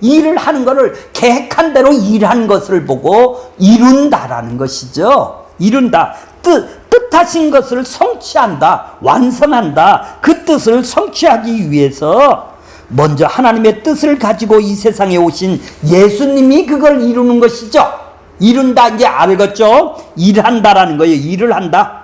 일을 하는 거를 계획한 대로 일한 것을 보고 이룬다라는 것이죠. 이룬다. 뜻하신 것을 성취한다, 완성한다. 그 뜻을 성취하기 위해서 먼저 하나님의 뜻을 가지고 이 세상에 오신 예수님이 그걸 이루는 것이죠. 이룬다, 이제 알겠죠? 일한다라는 거예요. 일을 한다.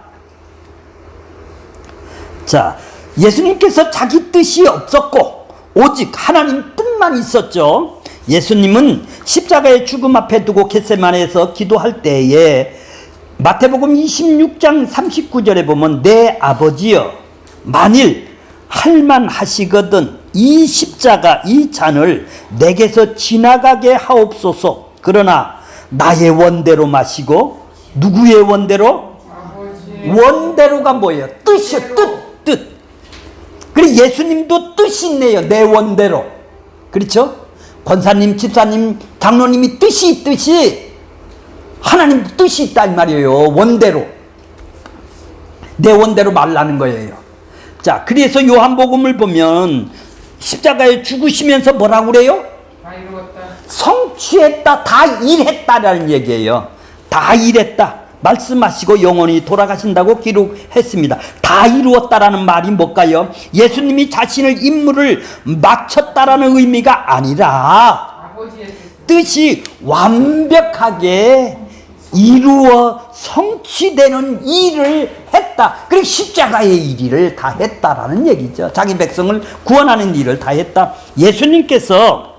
자, 예수님께서 자기 뜻이 없었고 오직 하나님 뜻만 있었죠. 예수님은 십자가의 죽음 앞에 두고 겟세마네에서 기도할 때에 마태복음 26장 39절에 보면 내 아버지여, 만일 할만하시거든 이 십자가 이 잔을 내게서 지나가게 하옵소서. 그러나 나의 원대로 마시고, 누구의 원대로? 아버지. 원대로가 뭐예요? 뜻이요. 뜻. 그래, 예수님도 뜻이 있네요. 내 원대로. 그렇죠? 권사님, 집사님, 장로님이 뜻이 하나님 뜻이 있다 이 말이에요. 원대로. 내 원대로 말라는 거예요. 자, 그래서 요한복음을 보면 십자가에 죽으시면서 뭐라고 그래요? 다 이루었다. 성취했다, 다 일했다라는 얘기예요. 다 일했다. 말씀하시고 영원히 돌아가신다고 기록했습니다. 다 이루었다라는 말이 뭘까요? 예수님이 자신의 임무를 마쳤다라는 의미가 아니라 뜻이 완벽하게 이루어 성취되는 일을 했다. 그리고 십자가의 일을 다 했다라는 얘기죠. 자기 백성을 구원하는 일을 다 했다. 예수님께서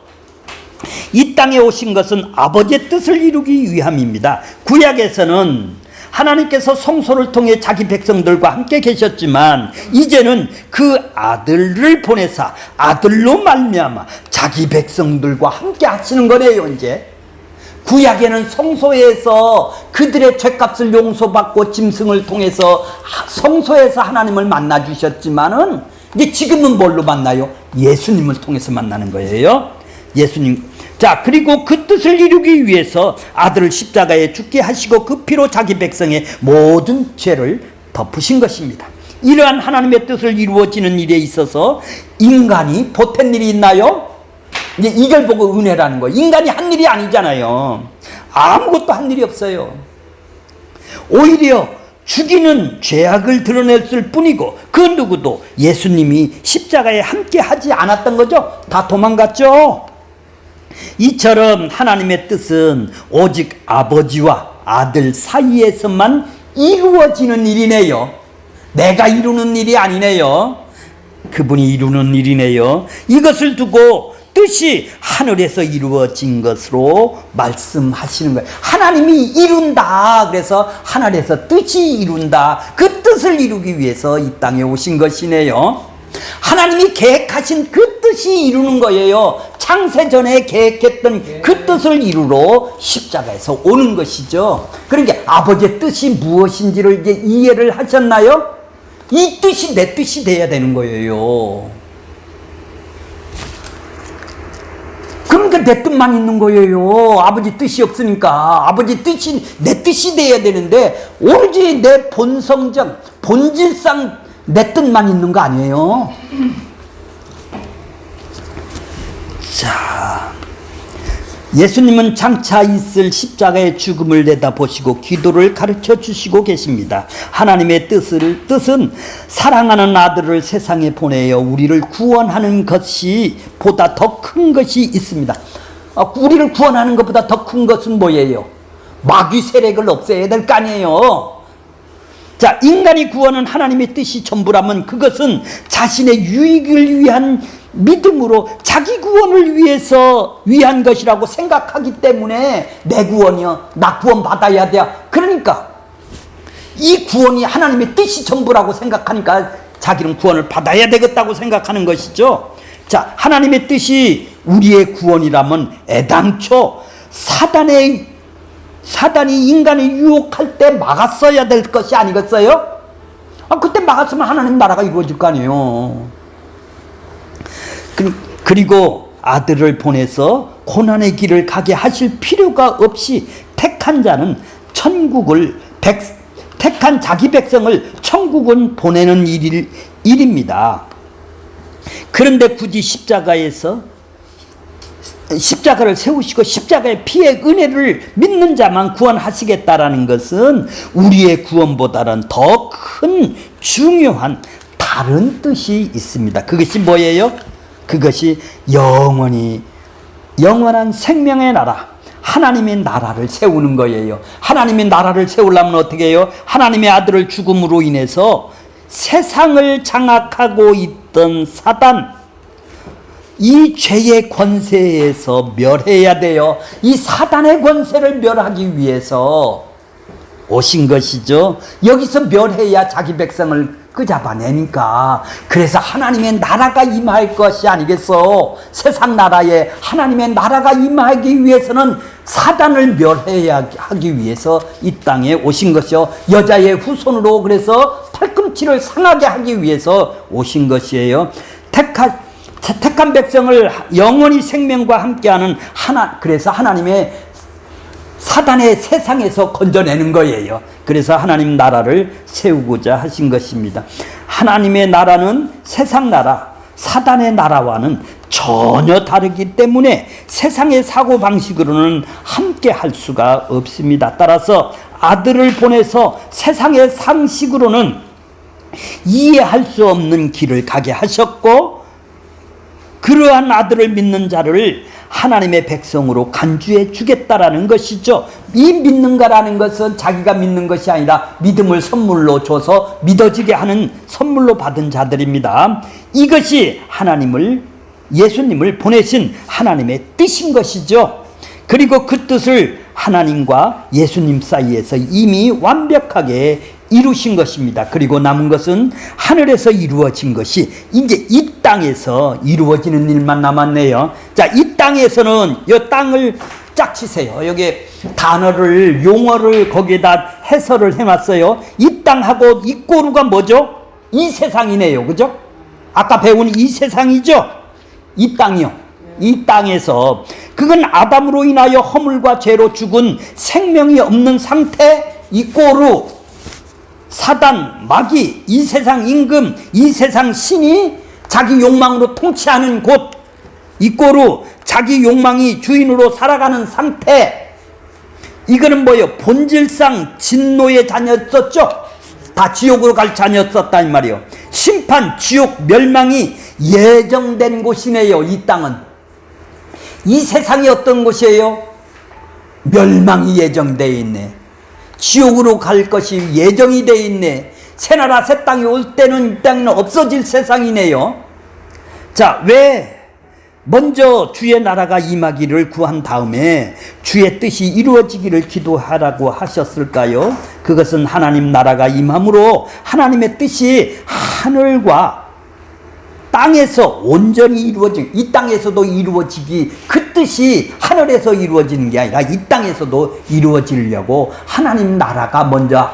이 땅에 오신 것은 아버지의 뜻을 이루기 위함입니다. 구약에서는 하나님께서 성소를 통해 자기 백성들과 함께 계셨지만 이제는 그 아들을 보내사 아들로 말미암아 자기 백성들과 함께 하시는 거네요. 이제 구약에는 성소에서 그들의 죄값을 용서받고 짐승을 통해서 성소에서 하나님을 만나 주셨지만은 이제 지금은 뭘로 만나요? 예수님을 통해서 만나는 거예요. 예수님. 자, 그리고 그 뜻을 이루기 위해서 아들을 십자가에 죽게 하시고 그 피로 자기 백성의 모든 죄를 덮으신 것입니다. 이러한 하나님의 뜻을 이루어지는 일에 있어서 인간이 보탠 일이 있나요? 이제 이걸 보고 은혜라는 거예요. 인간이 한 일이 아니잖아요. 아무것도 한 일이 없어요. 오히려 죽이는 죄악을 드러냈을 뿐이고 그 누구도 예수님이 십자가에 함께 하지 않았던 거죠. 다 도망갔죠. 이처럼 하나님의 뜻은 오직 아버지와 아들 사이에서만 이루어지는 일이네요. 내가 이루는 일이 아니네요. 그분이 이루는 일이네요. 이것을 두고 뜻이 하늘에서 이루어진 것으로 말씀하시는 거예요. 하나님이 이룬다. 그래서 하늘에서 뜻이 이룬다. 그 뜻을 이루기 위해서 이 땅에 오신 것이네요. 하나님이 계획하신 그 뜻이 이루는 거예요. 창세전에 계획했던 그 뜻을 이루러 십자가에서 오는 것이죠. 그러니까 아버지의 뜻이 무엇인지를 이제 이해를 하셨나요? 이 뜻이 내 뜻이 돼야 되는 거예요. 그러니까 내 뜻만 있는 거예요. 아버지 뜻이 없으니까. 아버지 뜻이 내 뜻이 돼야 되는데 오로지 내 본성적 본질상 내 뜻만 있는 거 아니에요. 자, 예수님은 장차 있을 십자가의 죽음을 내다보시고 기도를 가르쳐 주시고 계십니다. 하나님의 뜻은 사랑하는 아들을 세상에 보내어 우리를 구원하는 것이 보다 더 큰 것이 있습니다. 우리를 구원하는 것보다 더 큰 것은 뭐예요? 마귀 세력을 없애야 될 거 아니에요. 자, 인간이 구원은 하나님의 뜻이 전부라면 그것은 자신의 유익을 위한 믿음으로 자기 구원을 위한 것이라고 생각하기 때문에 내 구원이요, 나 구원 받아야 돼. 그러니까 이 구원이 하나님의 뜻이 전부라고 생각하니까 자기는 구원을 받아야 되겠다고 생각하는 것이죠. 자, 하나님의 뜻이 우리의 구원이라면 애당초 사단이 인간을 유혹할 때 막았어야 될 것이 아니겠어요? 그때 막았으면 하나님 나라가 이루어질 거 아니에요. 그리고 아들을 보내서 고난의 길을 가게 하실 필요가 없이 택한 자기 백성을 천국은 보내는 일입니다. 그런데 굳이 십자가를 세우시고 십자가의 피의 은혜를 믿는 자만 구원하시겠다라는 것은 우리의 구원보다는 더 큰 중요한 다른 뜻이 있습니다. 그것이 뭐예요? 그것이 영원한 생명의 나라, 하나님의 나라를 세우는 거예요. 하나님의 나라를 세우려면 어떻게 해요? 하나님의 아들을 죽음으로 인해서 세상을 장악하고 있던 사단, 이 죄의 권세에서 멸해야 돼요. 이 사단의 권세를 멸하기 위해서 오신 것이죠. 여기서 멸해야 자기 백성을 잡아내니까. 그래서 하나님의 나라가 임할 것이 아니겠어. 세상 나라에 하나님의 나라가 임하기 위해서는 사단을 멸해야 하기 위해서 이 땅에 오신 것이요. 여자의 후손으로 그래서 팔꿈치를 상하게 하기 위해서 오신 것이에요. 택한 백성을 영원히 생명과 함께하는 그래서 하나님의 사단의 세상에서 건져내는 거예요. 그래서 하나님 나라를 세우고자 하신 것입니다. 하나님의 나라는 세상 나라, 사단의 나라와는 전혀 다르기 때문에 세상의 사고방식으로는 함께 할 수가 없습니다. 따라서 아들을 보내서 세상의 상식으로는 이해할 수 없는 길을 가게 하셨고, 그러한 아들을 믿는 자를 하나님의 백성으로 간주해 주겠다라는 것이죠. 이 믿는가라는 것은 자기가 믿는 것이 아니라 믿음을 선물로 줘서 믿어지게 하는 선물로 받은 자들입니다. 이것이 예수님을 보내신 하나님의 뜻인 것이죠. 그리고 그 뜻을 하나님과 예수님 사이에서 이미 완벽하게 이루신 것입니다. 그리고 남은 것은 하늘에서 이루어진 것이 이제 이 땅에서 이루어지는 일만 남았네요. 자, 이 땅에서는 이 땅을 짝 치세요. 여기 단어를, 용어를 거기에다 해설을 해놨어요. 이 땅하고 이 꼬루가 뭐죠? 이 세상이네요. 그죠? 아까 배운 이 세상이죠? 이 땅이요. 이 땅에서 그건 아담으로 인하여 허물과 죄로 죽은 생명이 없는 상태, 이 꼬루, 사단, 마귀, 이 세상 임금, 이 세상 신이 자기 욕망으로 통치하는 곳, 이 꼬루, 자기 욕망이 주인으로 살아가는 상태. 이거는 뭐예요? 본질상 진노의 자녀였었죠? 다 지옥으로 갈 자녀였었다 이 말이에요. 심판, 지옥, 멸망이 예정된 곳이네요. 이 땅은. 이 세상이 어떤 곳이에요? 멸망이 예정되어 있네. 지옥으로 갈 것이 예정이 되어 있네. 새나라 새 땅이 올 때는 이 땅은 없어질 세상이네요. 자, 왜 먼저 주의 나라가 임하기를 구한 다음에 주의 뜻이 이루어지기를 기도하라고 하셨을까요? 그것은 하나님 나라가 임함으로 하나님의 뜻이 하늘과 땅에서 온전히 이루어진, 이 땅에서도 이루어지기, 그 뜻이 하늘에서 이루어지는 게 아니라 이 땅에서도 이루어지려고 하나님 나라가 먼저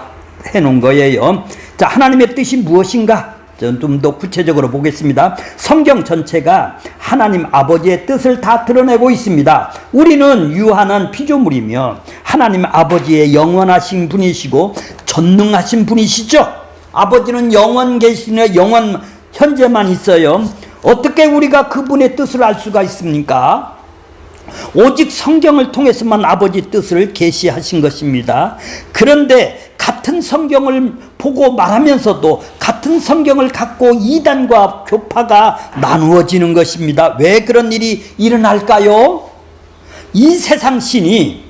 해놓은 거예요. 자, 하나님의 뜻이 무엇인가? 좀 더 구체적으로 보겠습니다. 성경 전체가 하나님 아버지의 뜻을 다 드러내고 있습니다. 우리는 유한한 피조물이며 하나님 아버지의 영원하신 분이시고 전능하신 분이시죠. 아버지는 영원 계시네, 영원 현재만 있어요. 어떻게 우리가 그분의 뜻을 알 수가 있습니까? 오직 성경을 통해서만 아버지 뜻을 계시하신 것입니다. 그런데 같은 성경을 보고 말하면서도 같은 성경을 갖고 이단과 교파가 나누어지는 것입니다. 왜 그런 일이 일어날까요? 이 세상 신이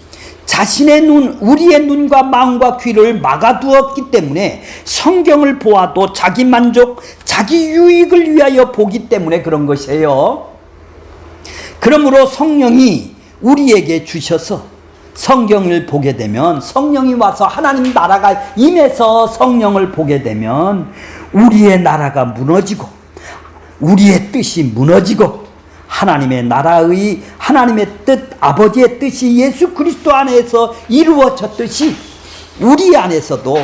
자신의 눈, 우리의 눈과 마음과 귀를 막아두었기 때문에 성경을 보아도 자기 만족, 자기 유익을 위하여 보기 때문에 그런 것이에요. 그러므로 성령이 우리에게 주셔서 성경을 보게 되면, 성령이 와서 하나님 나라가 임해서 성령을 보게 되면 우리의 나라가 무너지고 우리의 뜻이 무너지고 하나님의 나라의, 하나님의 뜻, 아버지의 뜻이 예수 그리스도 안에서 이루어졌듯이 우리 안에서도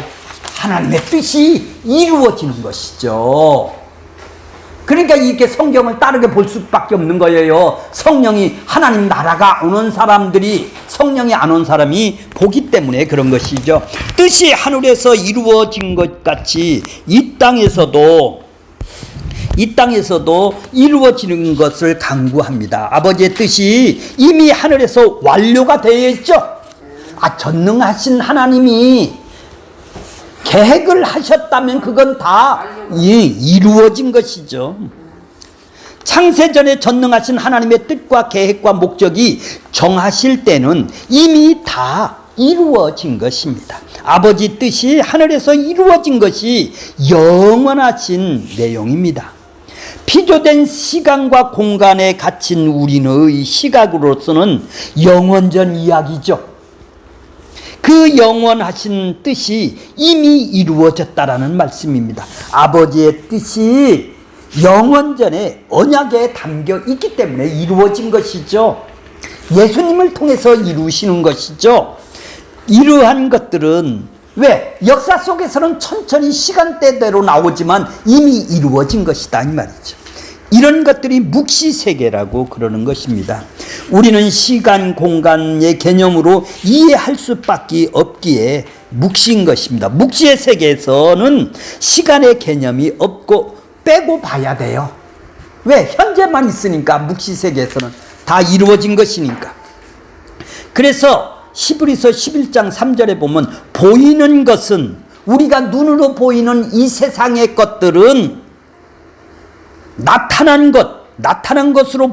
하나님의 뜻이 이루어지는 것이죠. 그러니까 이렇게 성경을 따르게 볼 수밖에 없는 거예요. 성령이, 하나님 나라가 오는 사람들이, 성령이 안 온 사람이 보기 때문에 그런 것이죠. 뜻이 하늘에서 이루어진 것 같이 이 땅에서도 이루어지는 것을 강구합니다. 아버지의 뜻이 이미 하늘에서 완료가 되어 있죠. 전능하신 하나님이 계획을 하셨다면 그건 다 이루어진 것이죠. 창세전에 전능하신 하나님의 뜻과 계획과 목적이 정하실 때는 이미 다 이루어진 것입니다. 아버지 뜻이 하늘에서 이루어진 것이 영원하신 내용입니다. 피조된 시간과 공간에 갇힌 우리의 시각으로서는 영원전 이야기죠. 그 영원하신 뜻이 이미 이루어졌다라는 말씀입니다. 아버지의 뜻이 영원전에 언약에 담겨 있기 때문에 이루어진 것이죠. 예수님을 통해서 이루시는 것이죠. 이러한 것들은 왜? 역사 속에서는 천천히 시간대대로 나오지만 이미 이루어진 것이다 이 말이죠. 이런 것들이 묵시세계라고 그러는 것입니다. 우리는 시간, 공간의 개념으로 이해할 수밖에 없기에 묵시인 것입니다. 묵시의 세계에서는 시간의 개념이 없고 빼고 봐야 돼요. 왜? 현재만 있으니까. 묵시세계에서는 다 이루어진 것이니까. 그래서 히브리서 11장 3절에 보면 보이는 것은, 우리가 눈으로 보이는 이 세상의 것들은 나타난 것으로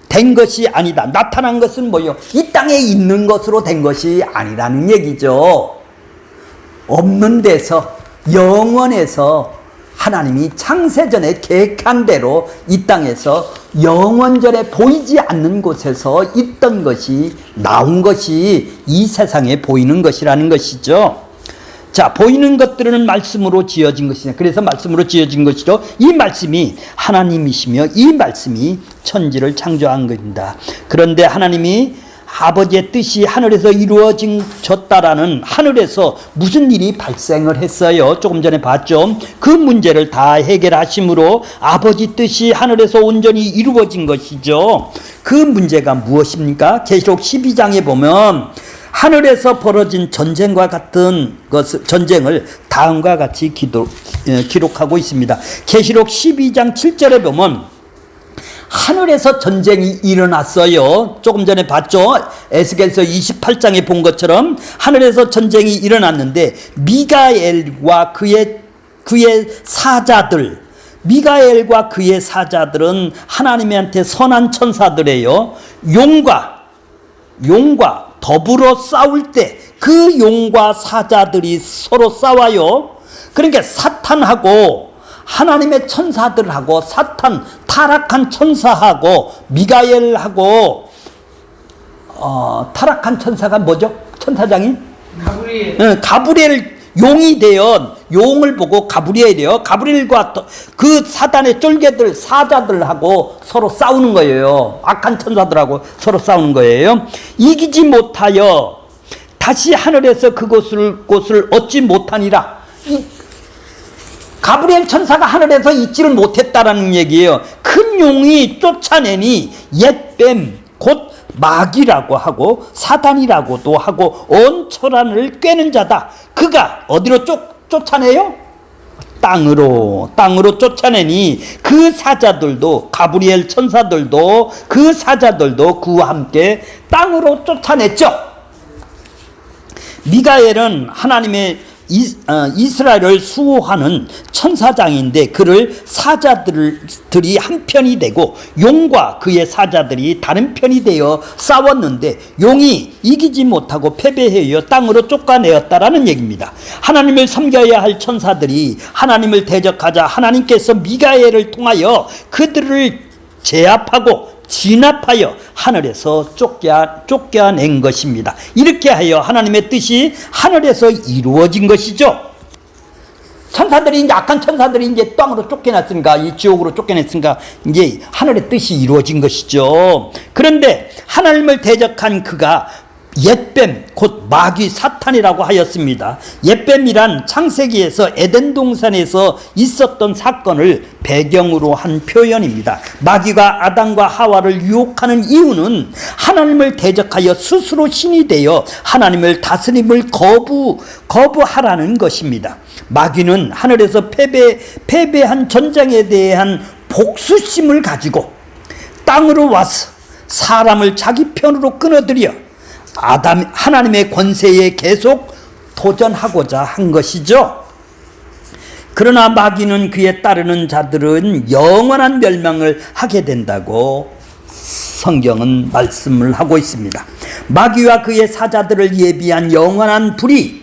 된 것이 아니다. 나타난 것은 뭐예요? 이 땅에 있는 것으로 된 것이 아니라는 얘기죠. 없는 데서, 영원에서 하나님이 창세전에 계획한 대로 이 땅에서 영원전에 보이지 않는 곳에서 있던 것이 나온 것이 이 세상에 보이는 것이라는 것이죠. 자, 보이는 것들은 말씀으로 지어진 것이냐. 그래서 말씀으로 지어진 것이죠. 이 말씀이 하나님이시며 이 말씀이 천지를 창조한 것입니다. 그런데 하나님이 아버지의 뜻이 하늘에서 이루어졌다라는 하늘에서 무슨 일이 발생을 했어요. 조금 전에 봤죠. 그 문제를 다 해결하심으로 아버지 뜻이 하늘에서 온전히 이루어진 것이죠. 그 문제가 무엇입니까? 계시록 12장에 보면 하늘에서 벌어진 전쟁과 같은 전쟁을 다음과 같이 기록하고 있습니다. 계시록 12장 7절에 보면 하늘에서 전쟁이 일어났어요. 조금 전에 봤죠. 에스겔서 28장에 본 것처럼 하늘에서 전쟁이 일어났는데 미가엘과 그의 사자들, 미가엘과 그의 사자들은 하나님한테 선한 천사들이에요. 용과 더불어 싸울 때 그 용과 사자들이 서로 싸워요. 그러니까 사탄하고 하나님의 천사들하고 사탄 타락한 천사하고 미가엘하고 타락한 천사가 뭐죠? 천사장이? 가브리엘 용이 되어 용을 보고 가브리엘이요. 가브리엘과 그 사단의 쫄개들 사자들하고 서로 싸우는 거예요. 악한 천사들하고 서로 싸우는 거예요. 이기지 못하여 다시 하늘에서 그곳을 얻지 못하니라. 가브리엘 천사가 하늘에서 있지를 못했다라는 얘기예요. 큰 용이 쫓아내니 옛뱀 곧 마귀라고 하고 사단이라고도 하고 온 천하를 꿰는 자다. 그가 어디로 쫓아내요? 땅으로 쫓아내니 그 사자들도 가브리엘 천사들도 그 사자들도 그와 함께 땅으로 쫓아냈죠. 미가엘은 하나님의 이스라엘을 수호하는 천사장인데 그를 사자들이 한 편이 되고 용과 그의 사자들이 다른 편이 되어 싸웠는데 용이 이기지 못하고 패배하여 땅으로 쫓아내었다라는 얘기입니다. 하나님을 섬겨야 할 천사들이 하나님을 대적하자 하나님께서 미가엘을 통하여 그들을 제압하고 진압하여 하늘에서 쫓겨낸 것입니다. 이렇게 하여 하나님의 뜻이 하늘에서 이루어진 것이죠. 천사들이 이제 악한 천사들이 이제 땅으로 쫓겨났으니까 이 지옥으로 쫓겨냈으니까 이제 하늘의 뜻이 이루어진 것이죠. 그런데 하나님을 대적한 그가 옛뱀 곧 마귀 사탄이라고 하였습니다. 옛뱀이란 창세기에서 에덴 동산에서 있었던 사건을 배경으로 한 표현입니다. 마귀가 아담과 하와를 유혹하는 이유는 하나님을 대적하여 스스로 신이 되어 하나님을 다스림을 거부하라는 것입니다. 마귀는 하늘에서 패배한 전쟁에 대한 복수심을 가지고 땅으로 와서 사람을 자기 편으로 끌어들여 하나님의 권세에 계속 도전하고자 한 것이죠. 그러나 마귀는 그에 따르는 자들은 영원한 멸망을 하게 된다고 성경은 말씀을 하고 있습니다. 마귀와 그의 사자들을 예비한 영원한 불이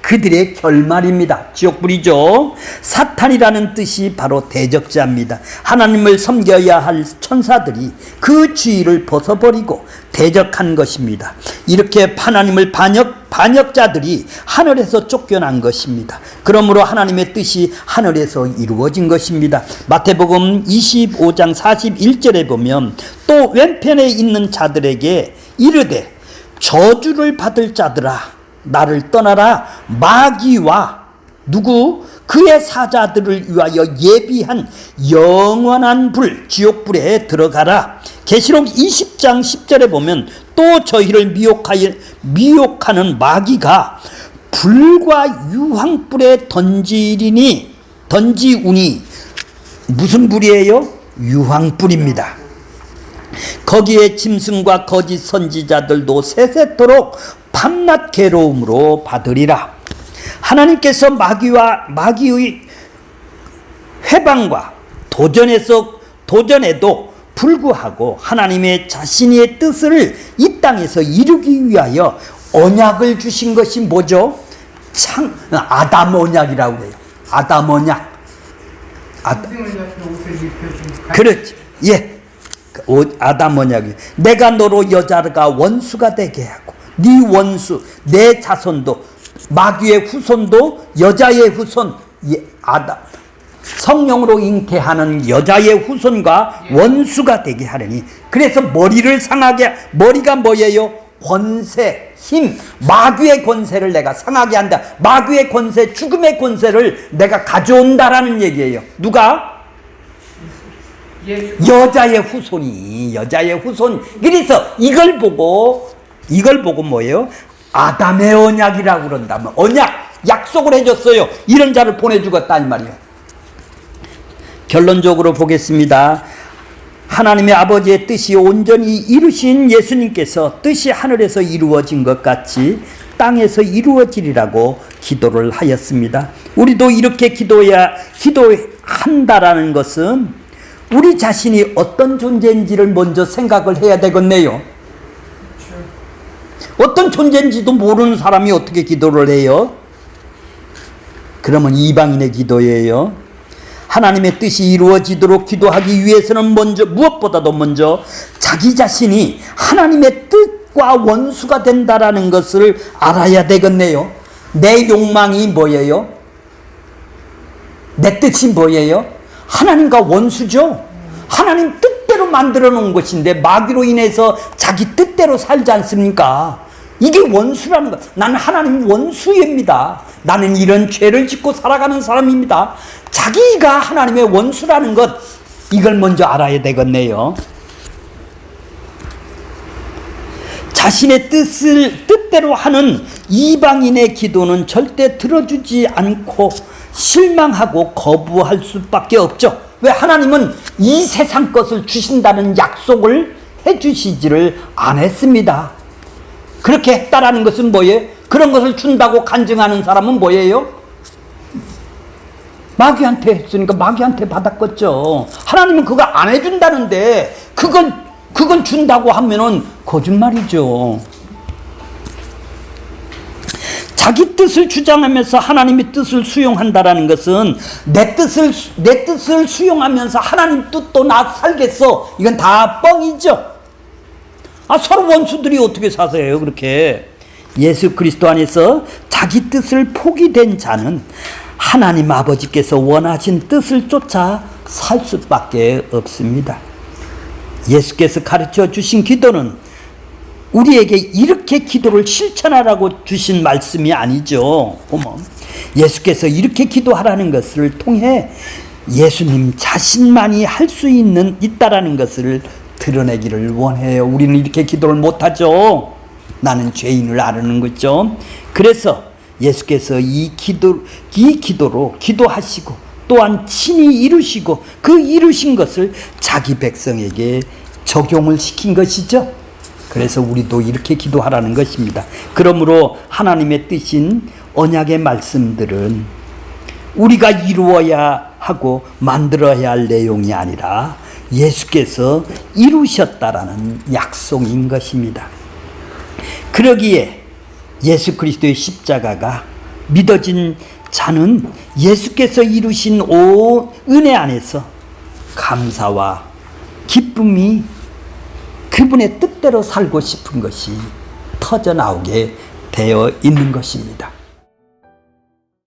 그들의 결말입니다. 지옥불이죠. 사탄이라는 뜻이 바로 대적자입니다. 하나님을 섬겨야 할 천사들이 그 지위를 벗어버리고 대적한 것입니다. 이렇게 하나님을 반역자들이 하늘에서 쫓겨난 것입니다. 그러므로 하나님의 뜻이 하늘에서 이루어진 것입니다. 마태복음 25장 41절에 보면 또 왼편에 있는 자들에게 이르되 저주를 받을 자들아 나를 떠나라. 마귀와 그의 사자들을 위하여 예비한 영원한 불 지옥불에 들어가라. 계시록 20장 10절에 보면 또 저희를 미혹하는 마귀가 불과 유황불에 던지우니 무슨 불이에요? 유황불입니다. 거기에 짐승과 거짓 선지자들도 세세토록 밤낮 괴로움으로 받으리라. 하나님께서 마귀의 회방과 도전에도 불구하고 하나님의 자신의 뜻을 이 땅에서 이루기 위하여 언약을 주신 것이 뭐죠? 아담 언약이라고 해요. 아담 언약. 짐승을 잡혀 옷을 입혀준 그렇지. 예. 아담 언약이 내가 너로 여자가 원수가 되게 하고 네 원수 내 자손도 마귀의 후손도 여자의 후손 아담 성령으로 잉태하는 여자의 후손과 원수가 되게 하려니 그래서 머리를 상하게 머리가 뭐예요? 권세, 힘, 마귀의 권세를 내가 상하게 한다. 마귀의 권세, 죽음의 권세를 내가 가져온다라는 얘기예요. 누가? 여자의 후손이 여자의 후손. 그래서 이걸 보고 뭐예요? 아담의 언약이라고 그런다면 언약 약속을 해줬어요. 이런 자를 보내주겠다 이 말이에요. 결론적으로 보겠습니다. 하나님의 아버지의 뜻이 온전히 이루신 예수님께서 뜻이 하늘에서 이루어진 것 같이 땅에서 이루어지리라고 기도를 하였습니다. 우리도 이렇게 기도한다라는 것은 우리 자신이 어떤 존재인지를 먼저 생각을 해야 되겠네요. 어떤 존재인지도 모르는 사람이 어떻게 기도를 해요? 그러면 이방인의 기도예요. 하나님의 뜻이 이루어지도록 기도하기 위해서는 무엇보다도 먼저 자기 자신이 하나님의 뜻과 원수가 된다라는 것을 알아야 되겠네요. 내 욕망이 뭐예요? 내 뜻이 뭐예요? 하나님과 원수죠. 하나님 뜻대로 만들어 놓은 것인데 마귀로 인해서 자기 뜻대로 살지 않습니까? 이게 원수라는 것. 나는 하나님 원수입니다. 나는 이런 죄를 짓고 살아가는 사람입니다. 자기가 하나님의 원수라는 것, 이걸 먼저 알아야 되겠네요. 자신의 뜻대로 하는 이방인의 기도는 절대 들어주지 않고 실망하고 거부할 수밖에 없죠. 왜? 하나님은 이 세상 것을 주신다는 약속을 해주시지를 않았습니다. 그렇게 했다라는 것은 뭐예요? 그런 것을 준다고 간증하는 사람은 뭐예요? 마귀한테 했으니까 마귀한테 받았겠죠. 하나님은 그거 안 해준다는데 그건 준다고 하면은 거짓말이죠. 자기 뜻을 주장하면서 하나님의 뜻을 수용한다라는 것은 내 뜻을 수용하면서 하나님 뜻도 나 살겠어. 이건 다 뻥이죠. 서로 원수들이 어떻게 사세요, 그렇게. 예수 그리스도 안에서 자기 뜻을 포기된 자는 하나님 아버지께서 원하신 뜻을 쫓아 살 수밖에 없습니다. 예수께서 가르쳐 주신 기도는 우리에게 이렇게 기도를 실천하라고 주신 말씀이 아니죠. 예수께서 이렇게 기도하라는 것을 통해 예수님 자신만이 할 수 있다라는 것을 드러내기를 원해요. 우리는 이렇게 기도를 못하죠. 나는 죄인을 아는 거죠. 그래서 예수께서 이 기도로 기도하시고 또한 친히 이루시고 그 이루신 것을 자기 백성에게 적용을 시킨 것이죠. 그래서 우리도 이렇게 기도하라는 것입니다. 그러므로 하나님의 뜻인 언약의 말씀들은 우리가 이루어야 하고 만들어야 할 내용이 아니라 예수께서 이루셨다라는 약속인 것입니다. 그러기에 예수 그리스도의 십자가가 믿어진 자는 예수께서 이루신 은혜 안에서 감사와 기쁨이 그분의 뜻대로 살고 싶은 것이 터져나오게 되어 있는 것입니다.